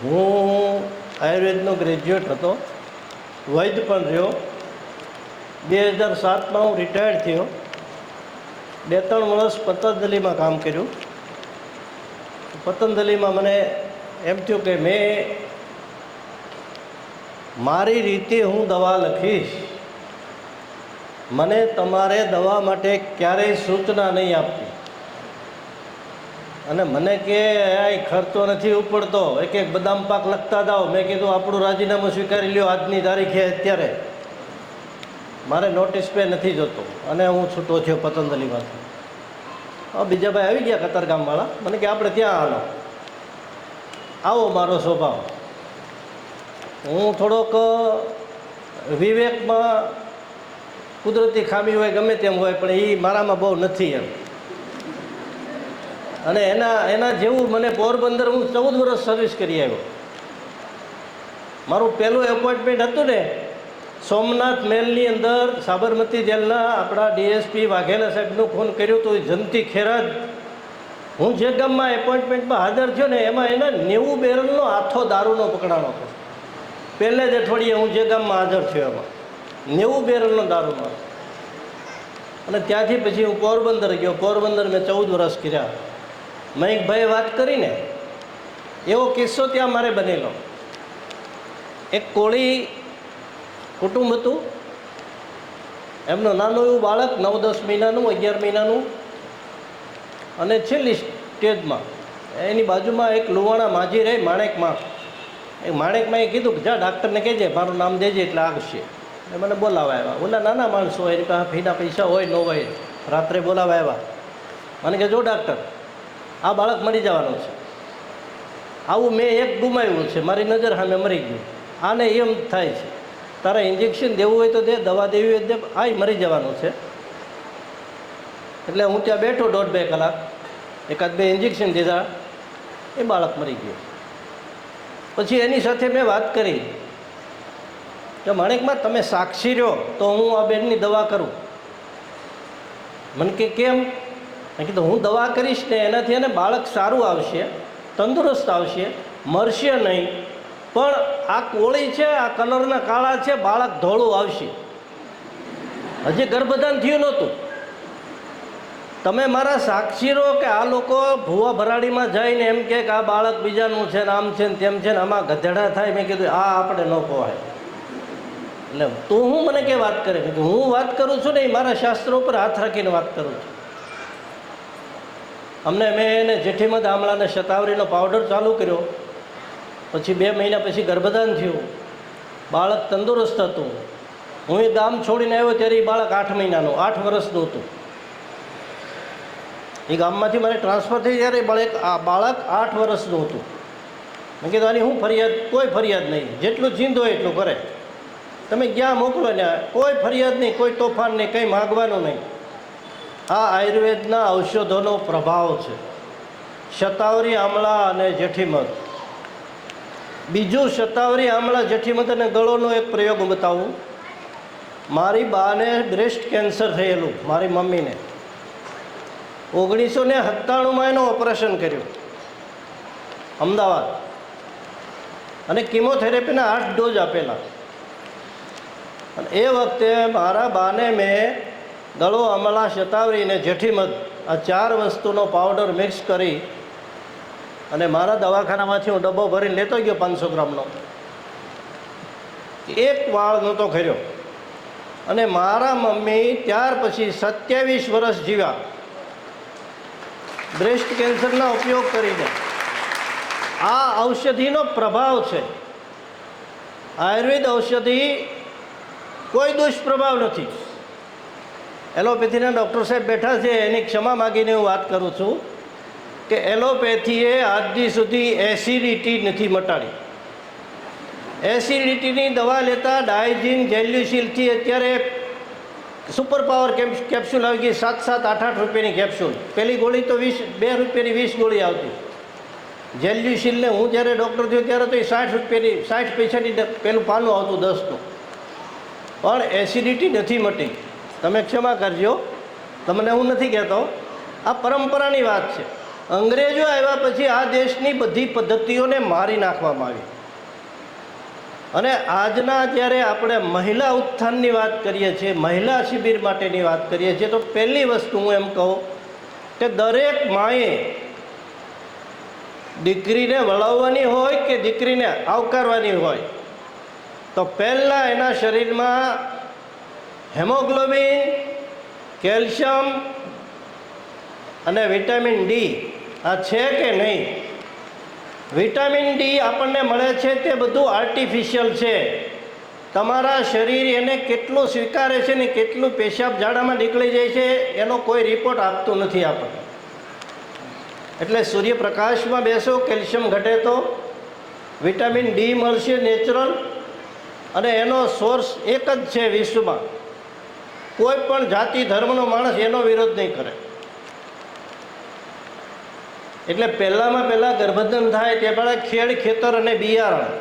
હું આયુર્વેદનો ગ્રેજ્યુએટ હતો, વૈદ્ય પણ રહ્યો. 2007માં હું રિટાયર્ડ થયો. 2-3 વર્ષ પતંજલિમાં કામ કર્યું. પતંજલિમાં મને એમ થયું કે મેં મારી રીતે હું દવા લખીશ, મને તમારે દવા માટે ક્યારેય સૂચના નહીં આપવી. અને મને કે આ ખર્ચો નથી ઉપડતો, એક બદામ પાક લખતા જાઓ. મેં કીધું આપણું રાજીનામું સ્વીકારી લ્યો આજની તારીખે, અત્યારે મારે નોટિસ પે નથી જોતો અને હું છૂટો થયો પતંજલિમાંથી. બીજા ભાઈ આવી ગયા કતારગામવાળા, મને કે આપણે ત્યાં હાલો, આવો મારો સ્વભાવ. હું થોડોક વિવેકમાં કુદરતી ખામી હોય ગમે તેમ હોય પણ એ મારામાં બહુ નથી એમ. અને એના જેવું મને પોરબંદર હું 14 વર્ષ સર્વિસ કરી આવ્યો. મારું પહેલું એપોઇન્ટમેન્ટ હતું ને સોમનાથ મહેલની અંદર સાબરમતી જેલના આપણા ડીએસપી વાઘેલા સાહેબનું ફોન કર્યું હતું જંતી ખેરાજ. હું જે ગામમાં એપોઇન્ટમેન્ટમાં હાજર થયો ને એમાં એના 90 બેરલનો આથો દારૂનો પકડાણો હતો. પહેલે જ અઠવાડિયે હું જે ગામમાં હાજર થયો એમાં 90 બેરલનો દારૂનો. અને ત્યાંથી પછી હું પોરબંદર ગયો. પોરબંદર મેં 14 વર્ષ કર્યા. મયંકભાઈએ વાત કરીને એવો કિસ્સો ત્યાં મારે બનેલો. એક કોળી કુટુંબ હતું. એમનું નાનું એવું બાળક 9-10 મહિનાનું, 11 મહિનાનું, અને છેલ્લી સ્ટેજમાં એની બાજુમાં એક લુવાણા માજી રહે, માણેકમાં. એ માણેકમાં એ કીધું કે જા ડાક્ટરને કહેજે, મારું નામ દેજે એટલે આવશે. એ મને બોલાવા આવ્યા. ઓલા નાના માણસો હોય, એની પાસે ફીના પૈસા હોય ન હોય, રાત્રે બોલાવા આવ્યા. મને કે જો ડાક્ટર, આ બાળક મરી જવાનું છે. આવું મેં એક ગુમાવ્યું છે, મારી નજર સામે મરી ગયું. આને એમ થાય છે, તારે ઇન્જેક્શન દેવું હોય તો દે, દવા દેવી હોય તો દે, આ મરી જવાનું છે. એટલે હું ત્યાં બેઠો 1.5-2 કલાક, 1-2 ઇન્જેક્શન દીધા, એ બાળક મરી ગયું. પછી એની સાથે મેં વાત કરી કે માણેકમાં તમે સાક્ષી રહ્યો તો હું આ બેનની દવા કરું. મને કે કેમ? મેં કીધું હું દવા કરીશ ને એનાથી એને બાળક સારું આવશે, તંદુરસ્ત આવશે, મરશે નહીં. પણ આ કોળી છે, આ કલરના કાળા છે, બાળક ધોળું આવશે. હજી ગર્ભધાન થયું નહોતું. તમે મારા સાક્ષી રહો કે આ લોકો ભૂવા ભરાડીમાં જઈને એમ કે આ બાળક બીજાનું છે ને આમ છે ને તેમ છે ને આમાં ગધેડા થાય. મેં કીધું આ આપણે ન કહેવાય. એટલે તું હું મને કે વાત કરે? હું વાત કરું છું ને એ મારા શાસ્ત્રો ઉપર હાથ રાખીને વાત કરું છું. મેં એને જેઠીમધ આમળાને શતાવરીનો પાવડર ચાલુ કર્યો. પછી 2 મહિના પછી ગર્ભધાન થયું. બાળક તંદુરસ્ત હતું. હું એ ગામ છોડીને આવ્યો ત્યારે એ બાળક 8 મહિનાનું, 8 વર્ષનું હતું. એ ગામમાંથી મારે ટ્રાન્સફર થઈ ત્યારે બાળક 8 વર્ષનું હતું. મેં કીધું આની હું ફરિયાદ? કોઈ ફરિયાદ નહીં, જેટલું જીંદ હોય એટલું કરે. તમે ક્યાં મોકલો ને, કોઈ ફરિયાદ નહીં, કોઈ તોફાન નહીં, કંઈ માગવાનું નહીં. આ આયુર્વેદના ઔષધોનો પ્રભાવ છે. શતાવરી આમળા અને જેઠીમધ. બીજું શતાવરી આમળા જેઠીમધ અને ગળોનો એક પ્રયોગ બતાવું. મારી બાને બ્રેસ્ટ કેન્સર થયેલું, મારી મમ્મીને 1997માં એનું ઓપરેશન કર્યું અમદાવાદ, અને કિમોથેરેપીના 8 ડોઝ આપેલા. અને એ વખતે મારા બાને મેં ગળો, આમળા, શતાવરી અને જેઠીમધ આ 4 વસ્તુનો પાવડર મિક્સ કરી અને મારા દવાખાનામાંથી હું ડબ્બો ભરીને લેતો ગયો 500 ગ્રામનો. એક વાળ નહોતો ખર્યો. અને મારા મમ્મી ત્યાર પછી 27 વર્ષ જીવ્યા બ્રેસ્ટ કેન્સરના ઉપયોગ કરીને. આ ઔષધિનો પ્રભાવ છે. આયુર્વેદ ઔષધિ કોઈ દુષ્પ્રભાવ નથી. એલોપેથીના ડૉક્ટર સાહેબ બેઠા છે, એની ક્ષમા માગીને હું વાત કરું છું કે એલોપેથીએ આજ સુધી એસિડિટી નથી મટાડી. એસિડિટીની દવા લેતા ડાયજીન, જેલ્યુસિલથી અત્યારે સુપર પાવર કેપ્સ્યુલ આવી ગઈ, 7-8 રૂપિયાની કેપ્સ્યુલ. પહેલી ગોળી તો 2 રૂપિયાની 20 ગોળી આવતી. જેલ્યુસિલને હું જ્યારે ડૉક્ટર થયો ત્યારે તો એ 60 રૂપિયાની 60 પૈસાની પેલું પાનું આવતું 10નું. પણ એસિડિટી નથી મટી. તમે ક્ષમા કરજો, તમને હું નથી કહેતો, આ પરંપરાની વાત છે. અંગ્રેજો આવ્યા પછી આ દેશની બધી પદ્ધતિઓને મારી નાખવામાં આવી. અને આજના જ્યારે આપણે મહિલા ઉત્થાનની વાત કરીએ છીએ, મહિલા શિબિર માટેની વાત કરીએ છીએ, તો પહેલી વસ્તુ હું એમ કહું કે દરેક માએ દીકરીને વળાવવાની હોય કે દીકરીને આવકારવાની હોય તો પહેલાં એના શરીરમાં હેમોગ્લોબિન, કેલ્શિયમ અને વિટામિન ડી આ છે કે નહીં? વિટામિન ડી આપણને મળે છે તે બધું આર્ટિફિશિયલ છે. તમારા શરીર એને કેટલું સ્વીકારે છે ને કેટલું પેશાબ ઝાડામાં નીકળી જાય છે એનો કોઈ રિપોર્ટ આપતું નથી આપણને. એટલે સૂર્યપ્રકાશમાં બેસો, કેલ્શિયમ ઘટે તો વિટામિન ડી મળશે નેચરલ. અને એનો સોર્સ એક જ છે વિશ્વમાં. કોઈ પણ જાતિ ધર્મનો માણસ એનો વિરોધ નહીં કરે. એટલે પહેલાં ગર્ભધાન થાય તે પહેલાં ખેડ, ખેતર અને બિયારણ.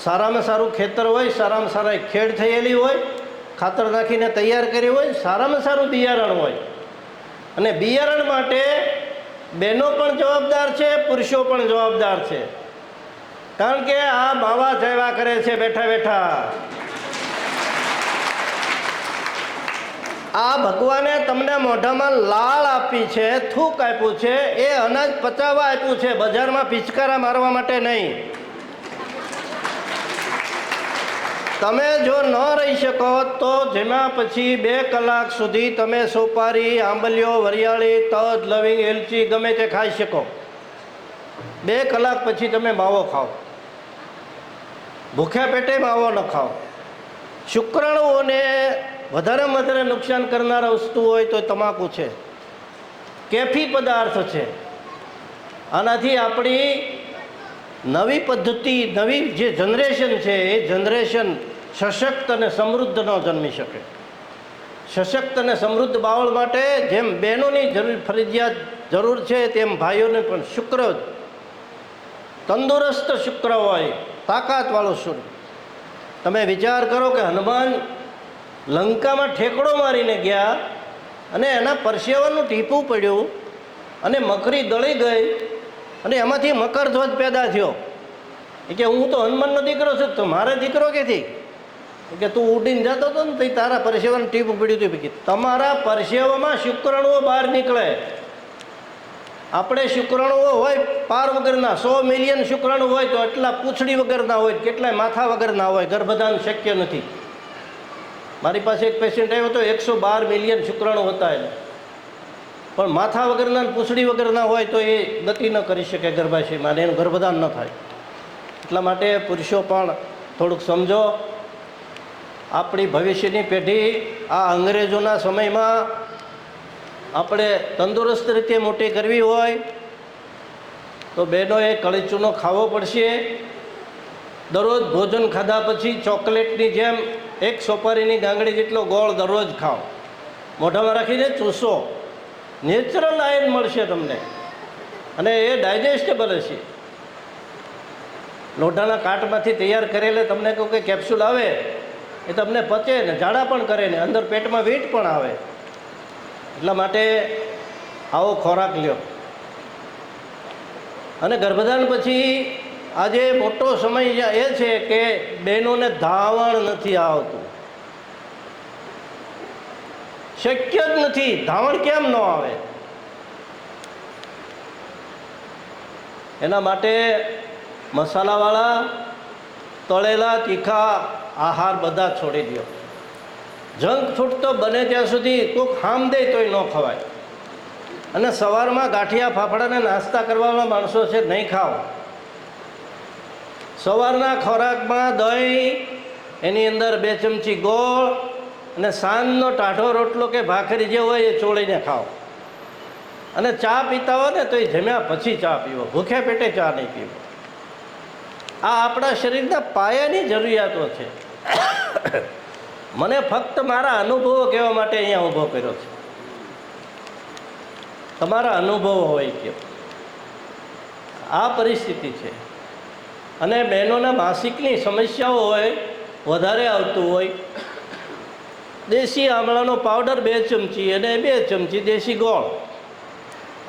સારામાં સારું ખેતર હોય, સારામાં સારા ખેડ થયેલી હોય, ખાતર નાખીને તૈયાર કરી હોય, સારામાં સારું બિયારણ હોય. અને બિયારણ માટે બહેનો પણ જવાબદાર છે, પુરુષો પણ જવાબદાર છે. કારણ કે આ માવા સેવા કરે છે બેઠા બેઠા. આ ભગવાને તમને મોઢામાં લાળ આપી છે, થૂક આપ્યું છે, એ અનાજ પચાવવા આપ્યું છે, બજારમાં પિચકારા મારવા માટે નહીં. તમે જો ન રહી શકો તો જેમાં પછી 2 કલાક સુધી તમે સોપારી, આંબલીઓ, વરિયાળી, તજ, લવિંગ, એલચી ગમે તે ખાઈ શકો. 2 કલાક પછી તમે માવો ખાઓ. ભૂખ્યા પેટે માવો ન ખાઓ. શુક્રાણુઓને વધારેમાં વધારે નુકસાન કરનાર વસ્તુ હોય તો તમાકુ છે, કેફી પદાર્થ છે. આનાથી આપણી નવી પદ્ધતિ, નવી જે જનરેશન છે એ જનરેશન સશક્ત અને સમૃદ્ધ ન જન્મી શકે. સશક્ત અને સમૃદ્ધ બાવળ માટે જેમ બહેનોની ફરજિયાત જરૂર છે, તેમ ભાઈઓને પણ શુક્ર, તંદુરસ્ત શુક્ર હોય, તાકાતવાળો સૂર્ય. તમે વિચાર કરો કે હનુમાન લંકામાં ઠેકડો મારીને ગયા અને એના પરસેવાનું ટીપું પડ્યું અને મકરી દળી ગઈ અને એમાંથી મકરધ્વજ પેદા થયો. એ કે હું તો હનુમાનનો દીકરો છું, તો મારે દીકરો ક્યાંથી? કે તું ઉડીને જતો હતો ને તો તારા પરસેવાનું ટીપું પડ્યું હતું. કે તમારા પરસેવામાં શુક્રાણુઓ બહાર નીકળે. આપણે શુક્રાણુઓ હોય પાર વગરના, 100 મિલિયન શુક્રાણુ હોય તો એટલા પૂંછડી વગરના હોય, કેટલાય માથા વગરના હોય. ગર્ભધાન શક્ય નથી. મારી પાસે એક પેશન્ટ આવ્યો હતો, 112 મિલિયન શુક્રાણુ હતા એને, પણ માથા વગરના, પૂંછડી વગરના હોય તો એ ગતિ ન કરી શકે ગર્ભાશયમાં, એનું ગર્ભધાન ન થાય. એટલા માટે પુરુષો પણ થોડુંક સમજો. આપણી ભવિષ્યની પેઢી આ અંગ્રેજોના સમયમાં આપણે તંદુરસ્ત રીતે મોટી કરવી હોય તો બહેનોએ કળીચૂનો ખાવો પડશે. દરરોજ ભોજન ખાધા પછી ચોકલેટની જેમ 1 સોપારીની ગાંગડી જેટલો ગોળ દરરોજ ખાઓ. મોઢામાં રાખીને ચૂસો. નેચરલ આયર્ન મળશે તમને અને એ ડાયજેસ્ટેબલ હશે. લોઢાના કાટમાંથી તૈયાર કરેલે તમને કહું કે કેપ્સ્યુલ આવે એ તમને પચે ને, ઝાડા પણ કરે ને, અંદર પેટમાં વીટ પણ આવે. એટલા માટે આવો ખોરાક લ્યો. અને ગર્ભધાન પછી આજે મોટો સમય એ છે કે બહેનોને ધાવણ નથી આવતું. શક્ય જ નથી. ધાવણ કેમ ન આવે? એના માટે મસાલાવાળા, તળેલા, તીખા આહાર બધા છોડી દો. જંક ફૂડ તો બને ત્યાં સુધી કોઈક હામ દે તોય ન ખવાય. અને સવારમાં ગાંઠિયા ફાફડાને નાસ્તા કરવાવાળા માણસો છે, નહીં ખાઓ. સવારના ખોરાકમાં દહીં, એની અંદર 2 ચમચી ગોળ અને સાંજનો ટાઢો રોટલો કે ભાખરી જે હોય એ ચોળીને ખાઓ. અને ચા પીતા હોય ને તો એ જમ્યા પછી ચા પીવો, ભૂખ્યા પેટે ચા નહીં પીવો. આ આપણા શરીરના પાયાની જરૂરિયાતો છે. મને ફક્ત મારા અનુભવો કહેવા માટે અહીંયા ઊભો કર્યો છે. તમારા અનુભવો હોય કે આ પરિસ્થિતિ છે. અને બહેનોના માસિકની સમસ્યાઓ હોય, વધારે આવતું હોય, દેશી આમળાનો પાવડર 2 ચમચી અને 2 ચમચી દેશી ગોળ,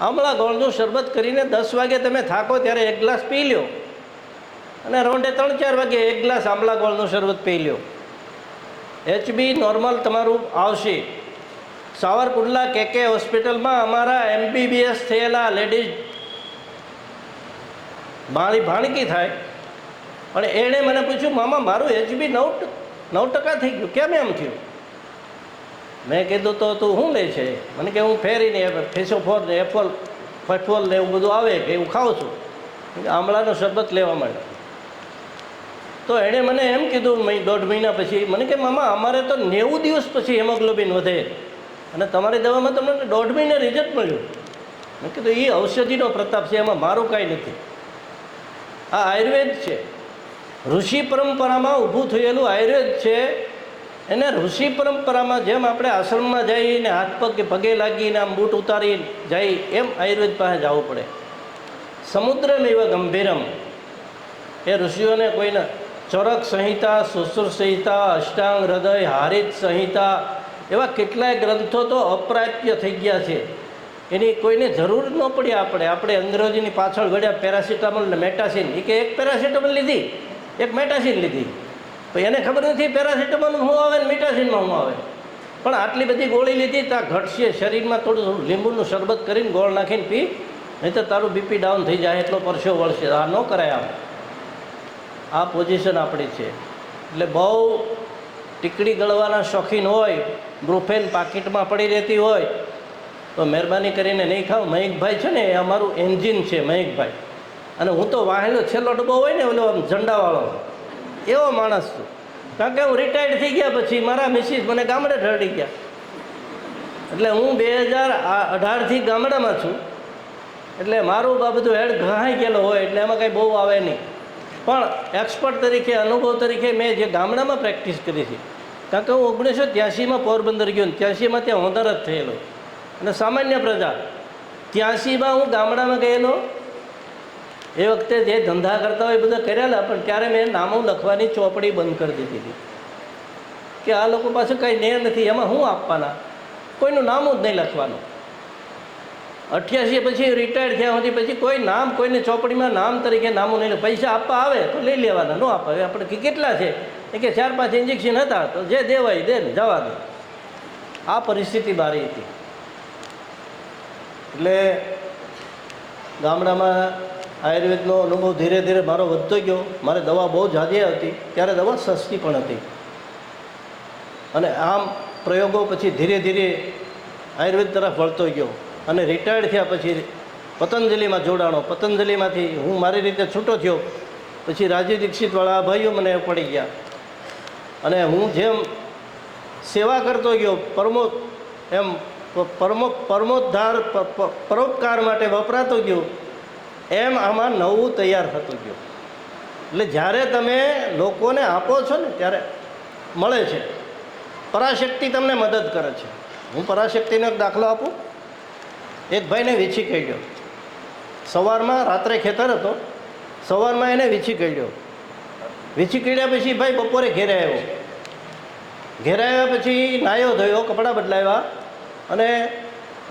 આમળા ગોળનું શરબત કરીને 10 વાગે તમે થાકો ત્યારે 1 ગ્લાસ પી લો અને રાઉન્ડે 3-4 વાગે 1 ગ્લાસ આમળા ગોળનું શરબત પી લો. HB નોર્મલ તમારું આવશે. સાવરકુંડલા KK હોસ્પિટલમાં અમારા MBBS થયેલા લેડીઝ ભાણકી થાય, પણ એણે મને પૂછ્યું, મામા મારું HB 9% થઈ ગયું, કેમ એમ થયું? મેં કીધું તો તું શું લે છે? મને કે હું ફેરીને ફેસોફોર ને ફેફોલ ને એવું બધું આવે કે એવું ખાઉં છું. આમળાનું શરબત લેવા માંડ્યો. તો એણે મને એમ કીધું 1.5 મહિના પછી, મને કે મામા અમારે તો 90 દિવસ પછી હેમોગ્લોબિન વધે અને તમારી દવામાં તમને 1.5 મહિને રિઝલ્ટ મળ્યું. મેં કીધું એ ઔષધિનો પ્રતાપ છે, એમાં મારું કાંઈ નથી. આ આયુર્વેદ છે, ઋષિ પરંપરામાં ઊભું થયેલું આયુર્વેદ છે. એને ઋષિ પરંપરામાં જેમ આપણે આશ્રમમાં જઈને હાથ પગે લાગીને આમ બૂટ ઉતારી જાય, એમ આયુર્વેદ પાસે જવું પડે. સમુદ્રમેવ ગંભીરમ, એ ઋષિઓને કોઈને ચરક સંહિતા, સુશ્રુત સંહિતા, અષ્ટાંગ હૃદય, હારિત સંહિતા એવા કેટલાય ગ્રંથો તો અપ્રાપ્ય થઈ ગયા છે. એની કોઈને જરૂર ન પડી. આપણે અંગ્રેજીની પાછળ વળ્યા પેરાસિટામોલ ને મેટાસિન, એ કે 1 પેરાસિટામોલ લીધી, 1 મેટાસિન લીધી, તો એને ખબર નથી પેરાસિટામોલ શું આવે ને મેટાસિનમાં શું આવે. પણ આટલી બધી ગોળી લીધી ત્યાં ઘટશે, શરીરમાં થોડું થોડું લીંબુનું શરબત કરીને ગોળ નાખીને પી, નહીં તો તારું બીપી ડાઉન થઈ જાય, એટલો પરસેવો વળશે. આ ન કરાય. આ પોઝિશન આપણી છે. એટલે બહુ ટીકડી ગળવાના શોખીન હોય, બ્રુફેન પાકીટમાં પડી રહેતી હોય તો મહેરબાની કરીને નહીં ખાવ. મયંકભાઈ છે ને એ અમારું એન્જિન છે, મયંકભાઈ. અને હું તો વાહેલો છેલ્લો ડબ્બો હોય ને ઓલો આમ ઝંડાવાળો એવો માણસ છું. કારણ કે હું રિટાયર્ડ થઈ ગયા પછી મારા મિસિસ મને ગામડે ઢળી ગયા. એટલે હું 2018થી ગામડામાં છું. એટલે મારું આ બધું હેડ ઘાઈ ગયેલો હોય એટલે એમાં કંઈ બહુ આવે નહીં. પણ એક્સપર્ટ તરીકે, અનુભવ તરીકે મેં જે ગામડામાં પ્રેક્ટિસ કરી છે. કારણ કે હું 1983માં પોરબંદર ગયો, 83માં ત્યાં હોંદર જ થયેલો. અને સામાન્ય પ્રજા 83માં હું ગામડામાં ગયેલો. એ વખતે જે ધંધા કરતા હોય એ બધા કરેલા, પણ ત્યારે મેં નામો લખવાની ચોપડી બંધ કરી દીધી હતી કે આ લોકો પાસે કંઈ ને નથી, એમાં શું આપવાના, કોઈનું નામ જ નહીં લખવાનું. 88 પછી રિટાયર્ડ થયા સુધી પછી કોઈ નામ, કોઈને ચોપડીમાં નામ તરીકે નામો નહીં. પૈસા આપવા આવે તો લઈ લેવાના, ન આપવા આપણે કેટલા છે એ કે 4-5 ઇન્જેક્શન હતા તો જે દેવાય દે ને જવા દે. આ પરિસ્થિતિ મારી હતી. એટલે ગામડામાં આયુર્વેદનો અનુભવ ધીરે ધીરે મારો વધતો ગયો. મારે દવા બહુ જાજી હતી, ત્યારે દવા સસ્તી પણ હતી. અને આમ પ્રયોગો પછી ધીરે ધીરે આયુર્વેદ તરફ વળતો ગયો. અને રિટાયર્ડ થયા પછી પતંજલિમાં જોડાણો. પતંજલિમાંથી હું મારી રીતે છૂટો થયો. પછી રાજીવ દીક્ષિતવાળા ભાઈઓ મને પડી ગયા. અને હું જેમ સેવા કરતો ગયો, પરમોદ્ધાર પરોપકાર માટે વપરાતો ગયો, એમ આમાં નવું તૈયાર થતું ગયું. એટલે જ્યારે તમે લોકોને આપો છો ને ત્યારે મળે છે. પરાશક્તિ તમને મદદ કરે છે. હું પરાશક્તિનો એક દાખલો આપું. એક ભાઈને વીછી કાઢ્યો. સવારમાં, રાત્રે ખેતર હતો, સવારમાં એને વીછી કાઢ્યો. વીછી કાઢ્યા પછી ભાઈ બપોરે ઘેરે આવ્યો. ઘેરે આવ્યા પછી નાહ્યો ધોયો, કપડાં બદલાવ્યા અને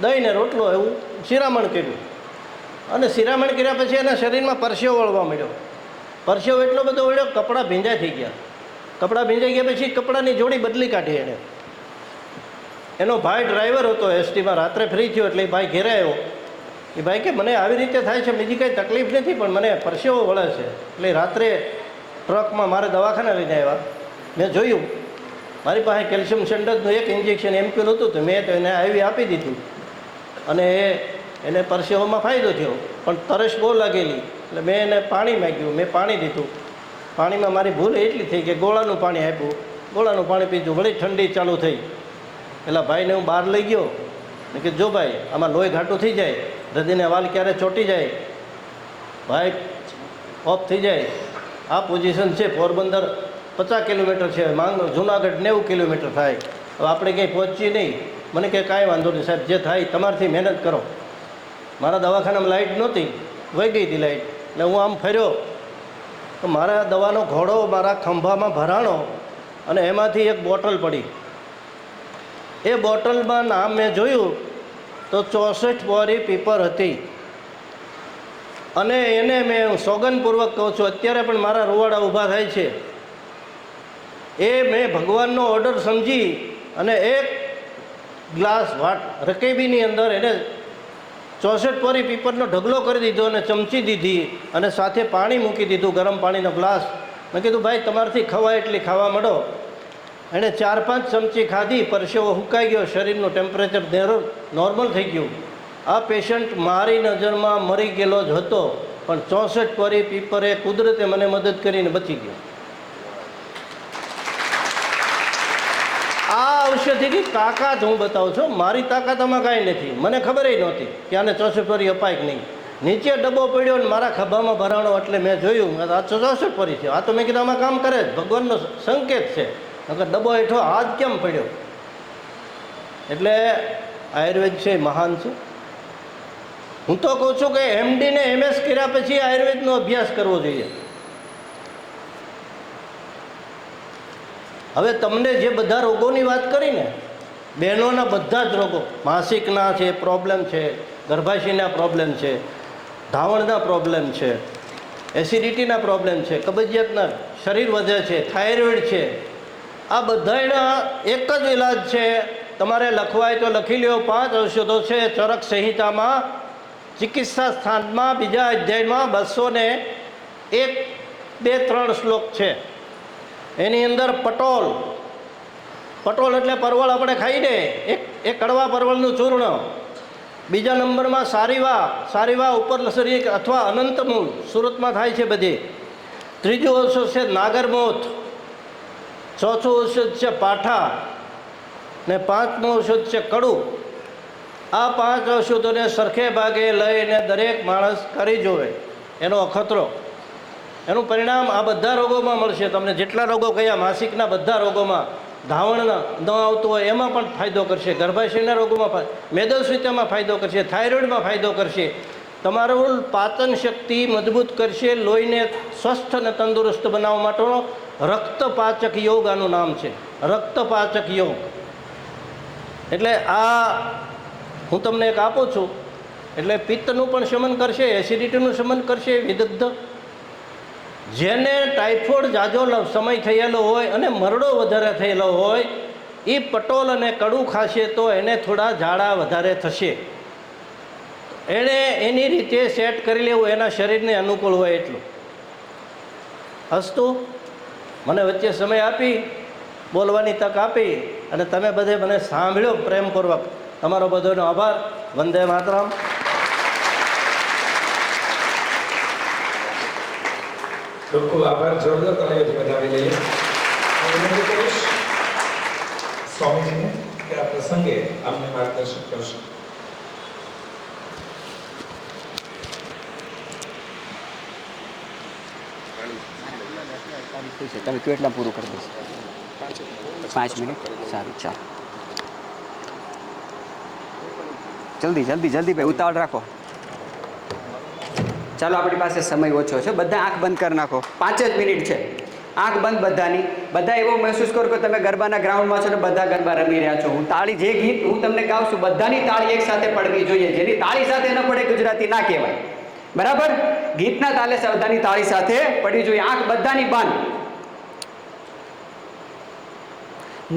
દહીં ને રોટલો એવું શિરામણ કર્યું. અને શિરામણ કર્યા પછી એના શરીરમાં પરસેવો વળવા મળ્યો. પરસેવો એટલો બધો વળ્યો, કપડાં ભીંજાઈ થઈ ગયા. કપડાં ભીંજાઈ ગયા પછી કપડાની જોડી બદલી કાઢી એણે. એનો ભાઈ ડ્રાઈવર હતો એસટીમાં. રાત્રે ફ્રી થયો એટલે એ ભાઈ ઘેરે આવ્યો. એ ભાઈ કે મને આવી રીતે થાય છે, બીજી કંઈ તકલીફ નથી, પણ મને પરસેવો વળે છે. એટલે રાત્રે ટ્રકમાં મારે દવાખાને લઈને આવ્યા. મેં જોયું મારી પાસે કેલ્શિયમ સેન્ડરનું એક ઇન્જેક્શન એમક્યુલ હતું, તો મેં તો એને આવી આપી દીધું. અને એને પરસેવામાં ફાયદો થયો, પણ તરસ બહુ લાગેલી. એટલે મેં એને પાણી માગ્યું, મેં પાણી દીધું. પાણીમાં મારી ભૂલ એટલી થઈ કે ગોળાનું પાણી આપ્યું. ગોળાનું પાણી પીધું, વળી ઠંડી ચાલુ થઈ. એટલે ભાઈને હું બહાર લઈ ગયો ને કે જો ભાઈ આમાં લોહી ઘાટું થઈ જાય, હૃદયને વાલ ક્યારે ચોંટી જાય, ભાઈ ઓફ થઈ જાય. આ પોઝિશન છે. પોરબંદર 50 કિલોમીટર છે, જુનાગઢ 90 કિલોમીટર થાય. હવે આપણે ક્યાંય પહોંચીએ નહીં. મને કે કાંઈ વાંધો નહીં સાહેબ, જે થાય તમારથી મહેનત કરો. મારા દવાખાનામાં લાઇટ નહોતી, વહી ગઈ હતી લાઇટ. એટલે હું આમ ફર્યો તો મારા દવાનો ઘોડો મારા ખંભામાં ભરાણો અને એમાંથી એક બોટલ પડી. એ બોટલમાં નામ મેં જોયું તો 64 બોરી પીપર હતી. અને એને મેં સોગંદપૂર્વક કહું છું, અત્યારે પણ મારા રૂવાડા ઊભા થાય છે. એ મેં ભગવાનનો ઓર્ડર સમજી અને એક ગ્લાસ રકેબીની અંદર એને 64 બોરી પીપરનો ઢગલો કરી દીધો અને ચમચી દીધી અને સાથે પાણી મૂકી દીધું, ગરમ પાણીનો ગ્લાસ. મેં કીધું ભાઈ તમારાથી ખવાય એટલી ખાવા માંડો. એણે 4-5 ચમચી ખાધી, પરસેવો હુકાઈ ગયો, શરીરનું ટેમ્પરેચર નોર્મલ થઈ ગયું. આ પેશન્ટ મારી નજરમાં મરી ગયેલો જ હતો, પણ 64 બોરી પીપરે કુદરતે મને મદદ કરીને બચી ગયો. આ ઔષધિની તાકાત હું બતાવું છું. મારી તાકાત આમાં કાંઈ નથી. મને ખબર નહોતી કે આને 64 બોરી અપાય કે નહીં. નીચે ડબ્બો પડ્યો ને મારા ખભામાં ભરાણો એટલે મેં જોયું આ 64 બોરી છે. આ તો મેં કીધું આમાં કામ કરે જ, ભગવાનનો સંકેત છે. નકર ડબ્બો હેઠો હાથ કેમ પડ્યો? એટલે આયુર્વેદ છે મહાન છે. હું તો કહું છું કે એમડી ને MS કર્યા પછી આયુર્વેદનો અભ્યાસ કરવો જોઈએ. હવે તમને જે બધા રોગોની વાત કરીને, બહેનોના બધા જ રોગો, માસિકના છે પ્રોબ્લેમ છે, ગર્ભાશયના પ્રોબ્લેમ છે, ધાવણના પ્રોબ્લેમ છે, એસિડિટીના પ્રોબ્લેમ છે, કબજિયાતના, શરીર વધે છે, થાઇરોઇડ છે, આ બધાના એક જ ઇલાજ છે તમારે લખવા હોય તો લખી લ્યો. 5 ઔષધો છે ચરક સંહિતામાં ચિકિત્સા સ્થાનમાં બીજા અધ્યાયમાં 201, 2, 3 શ્લોક છે. એની અંદર પટોલ, પટોલ એટલે પરવળ આપણે ખાઈને એક કડવા પરવળનું ચૂર્ણ. બીજા નંબરમાં સારીવા, સારીવા ઉપર લસરી અથવા અનંતમૂળ સુરતમાં થાય છે બધી. ત્રીજું ઔષધ છે નાગરમોથ. ચોથું ઔષધ છે પાઠા ને 5મું ઔષધ છે કડું. આ 5 ઔષધોને સરખે ભાગે લઈને દરેક માણસ કરી જોવે એનો અખતરો. એનું પરિણામ આ બધા રોગોમાં મળશે તમને. જેટલા રોગો કયા માસિકના બધા રોગોમાં, ધાવણના ન આવતું હોય એમાં પણ ફાયદો કરશે, ગર્ભાશયના રોગોમાં, મેદસ્વીતામાં ફાયદો કરશે, થાઇરોઇડમાં ફાયદો કરશે, તમારું પાચન શક્તિ મજબૂત કરશે, લોહીને સ્વસ્થ અને તંદુરસ્ત બનાવવા માટેનો રક્તપાચક યોગ આનું નામ છે, રક્તપાચક યોગ. એટલે આ હું તમને એક આપું છું. એટલે પિત્તનું પણ શમન કરશે, એસિડિટીનું શમન કરશે, વિદગ્ધ. જેને ટાઇફોઇડ જાજો સમય થયેલો હોય અને મરડો વધારે થયેલો હોય એ પટોલ અને કડું ખાશે તો એને થોડા ઝાડા વધારે થશે. એણે એની રીતે સેટ કરી લેવું, એના શરીરને અનુકૂળ હોય એટલું. હસતું મને વચ્ચે સમય આપી, બોલવાની તક આપી અને તમે બધે મને સાંભળ્યો પ્રેમપૂર્વક. તમારો બધાનો આભાર. વંદે માતરમ. ખૂબ ખૂબ આભાર. જોરદાર તાળીઓથી વધાવી લઈએ. હું વિનંતી કરીશ સ્વામીજીને કે આ પ્રસંગે આપને માર્ગદર્શન કરશે. તમે કેટલા પૂરું કરી દઈશ? 5 મિનિટ. સારું, ચાલો. જલ્દી જલ્દી જલ્દી ભાઈ, ઉતાવળ રાખો. ચાલો, આપણી પાસે સમય ઓછો છે. બધા આંખ બંધ કરી નાખો. 5 જ મિનિટ છે. આંખ બંધ બધાની. બધા એવો મહેસૂસ કરો કે તમે ગરબાના ગ્રાઉન્ડમાં છો ને બધા ગરબા રમી રહ્યા છો. હું તાળી, જે ગીત હું તમને ગાઉં છું બધાની તાળી એક સાથે પડવી જોઈએ. જેની તાળી સાથે ન પડે ગુજરાતી ના કહેવાય. બરાબર? ગીતના તાલે બધાની તાળી સાથે પડવી જોઈએ. આંખ બધાની બંધ.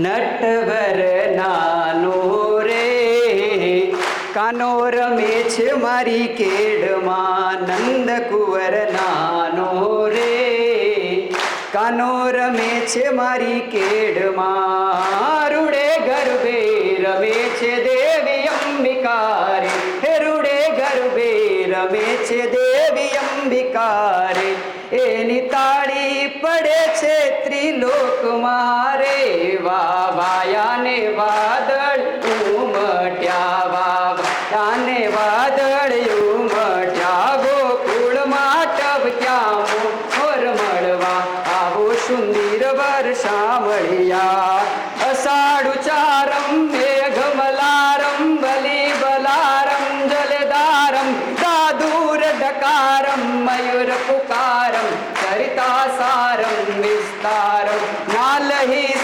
નટવર નાનો રે કાનો રમે છે મારી કેડમાં, નંદ કુંવર નાનો રે કાનો રમે છે મારી કેડમાં, રૂડે ગરબે રમે છે દેવી અંબિકા રે, હે રૂડે ગરબે રમે છે દેવી અંબિકા રે, એની તાળી પડે છે ત્રિલોકમાં રે, વાવાયાને વાદળ ઉમટ્યા, વાવાયાને વાદળ ઉમટ્યા, ગોકુળમાં ટબક્યા મોર મળવા, આવો સુંદર વર્ષા મળ્યા, અષાઢ ચારમ મેઘમલારમ બલી બલારમ જલધારમ દાદુર ડકારમ મયુર પુકારમ સરિતા સારમ વિસ્તારમ નાલહી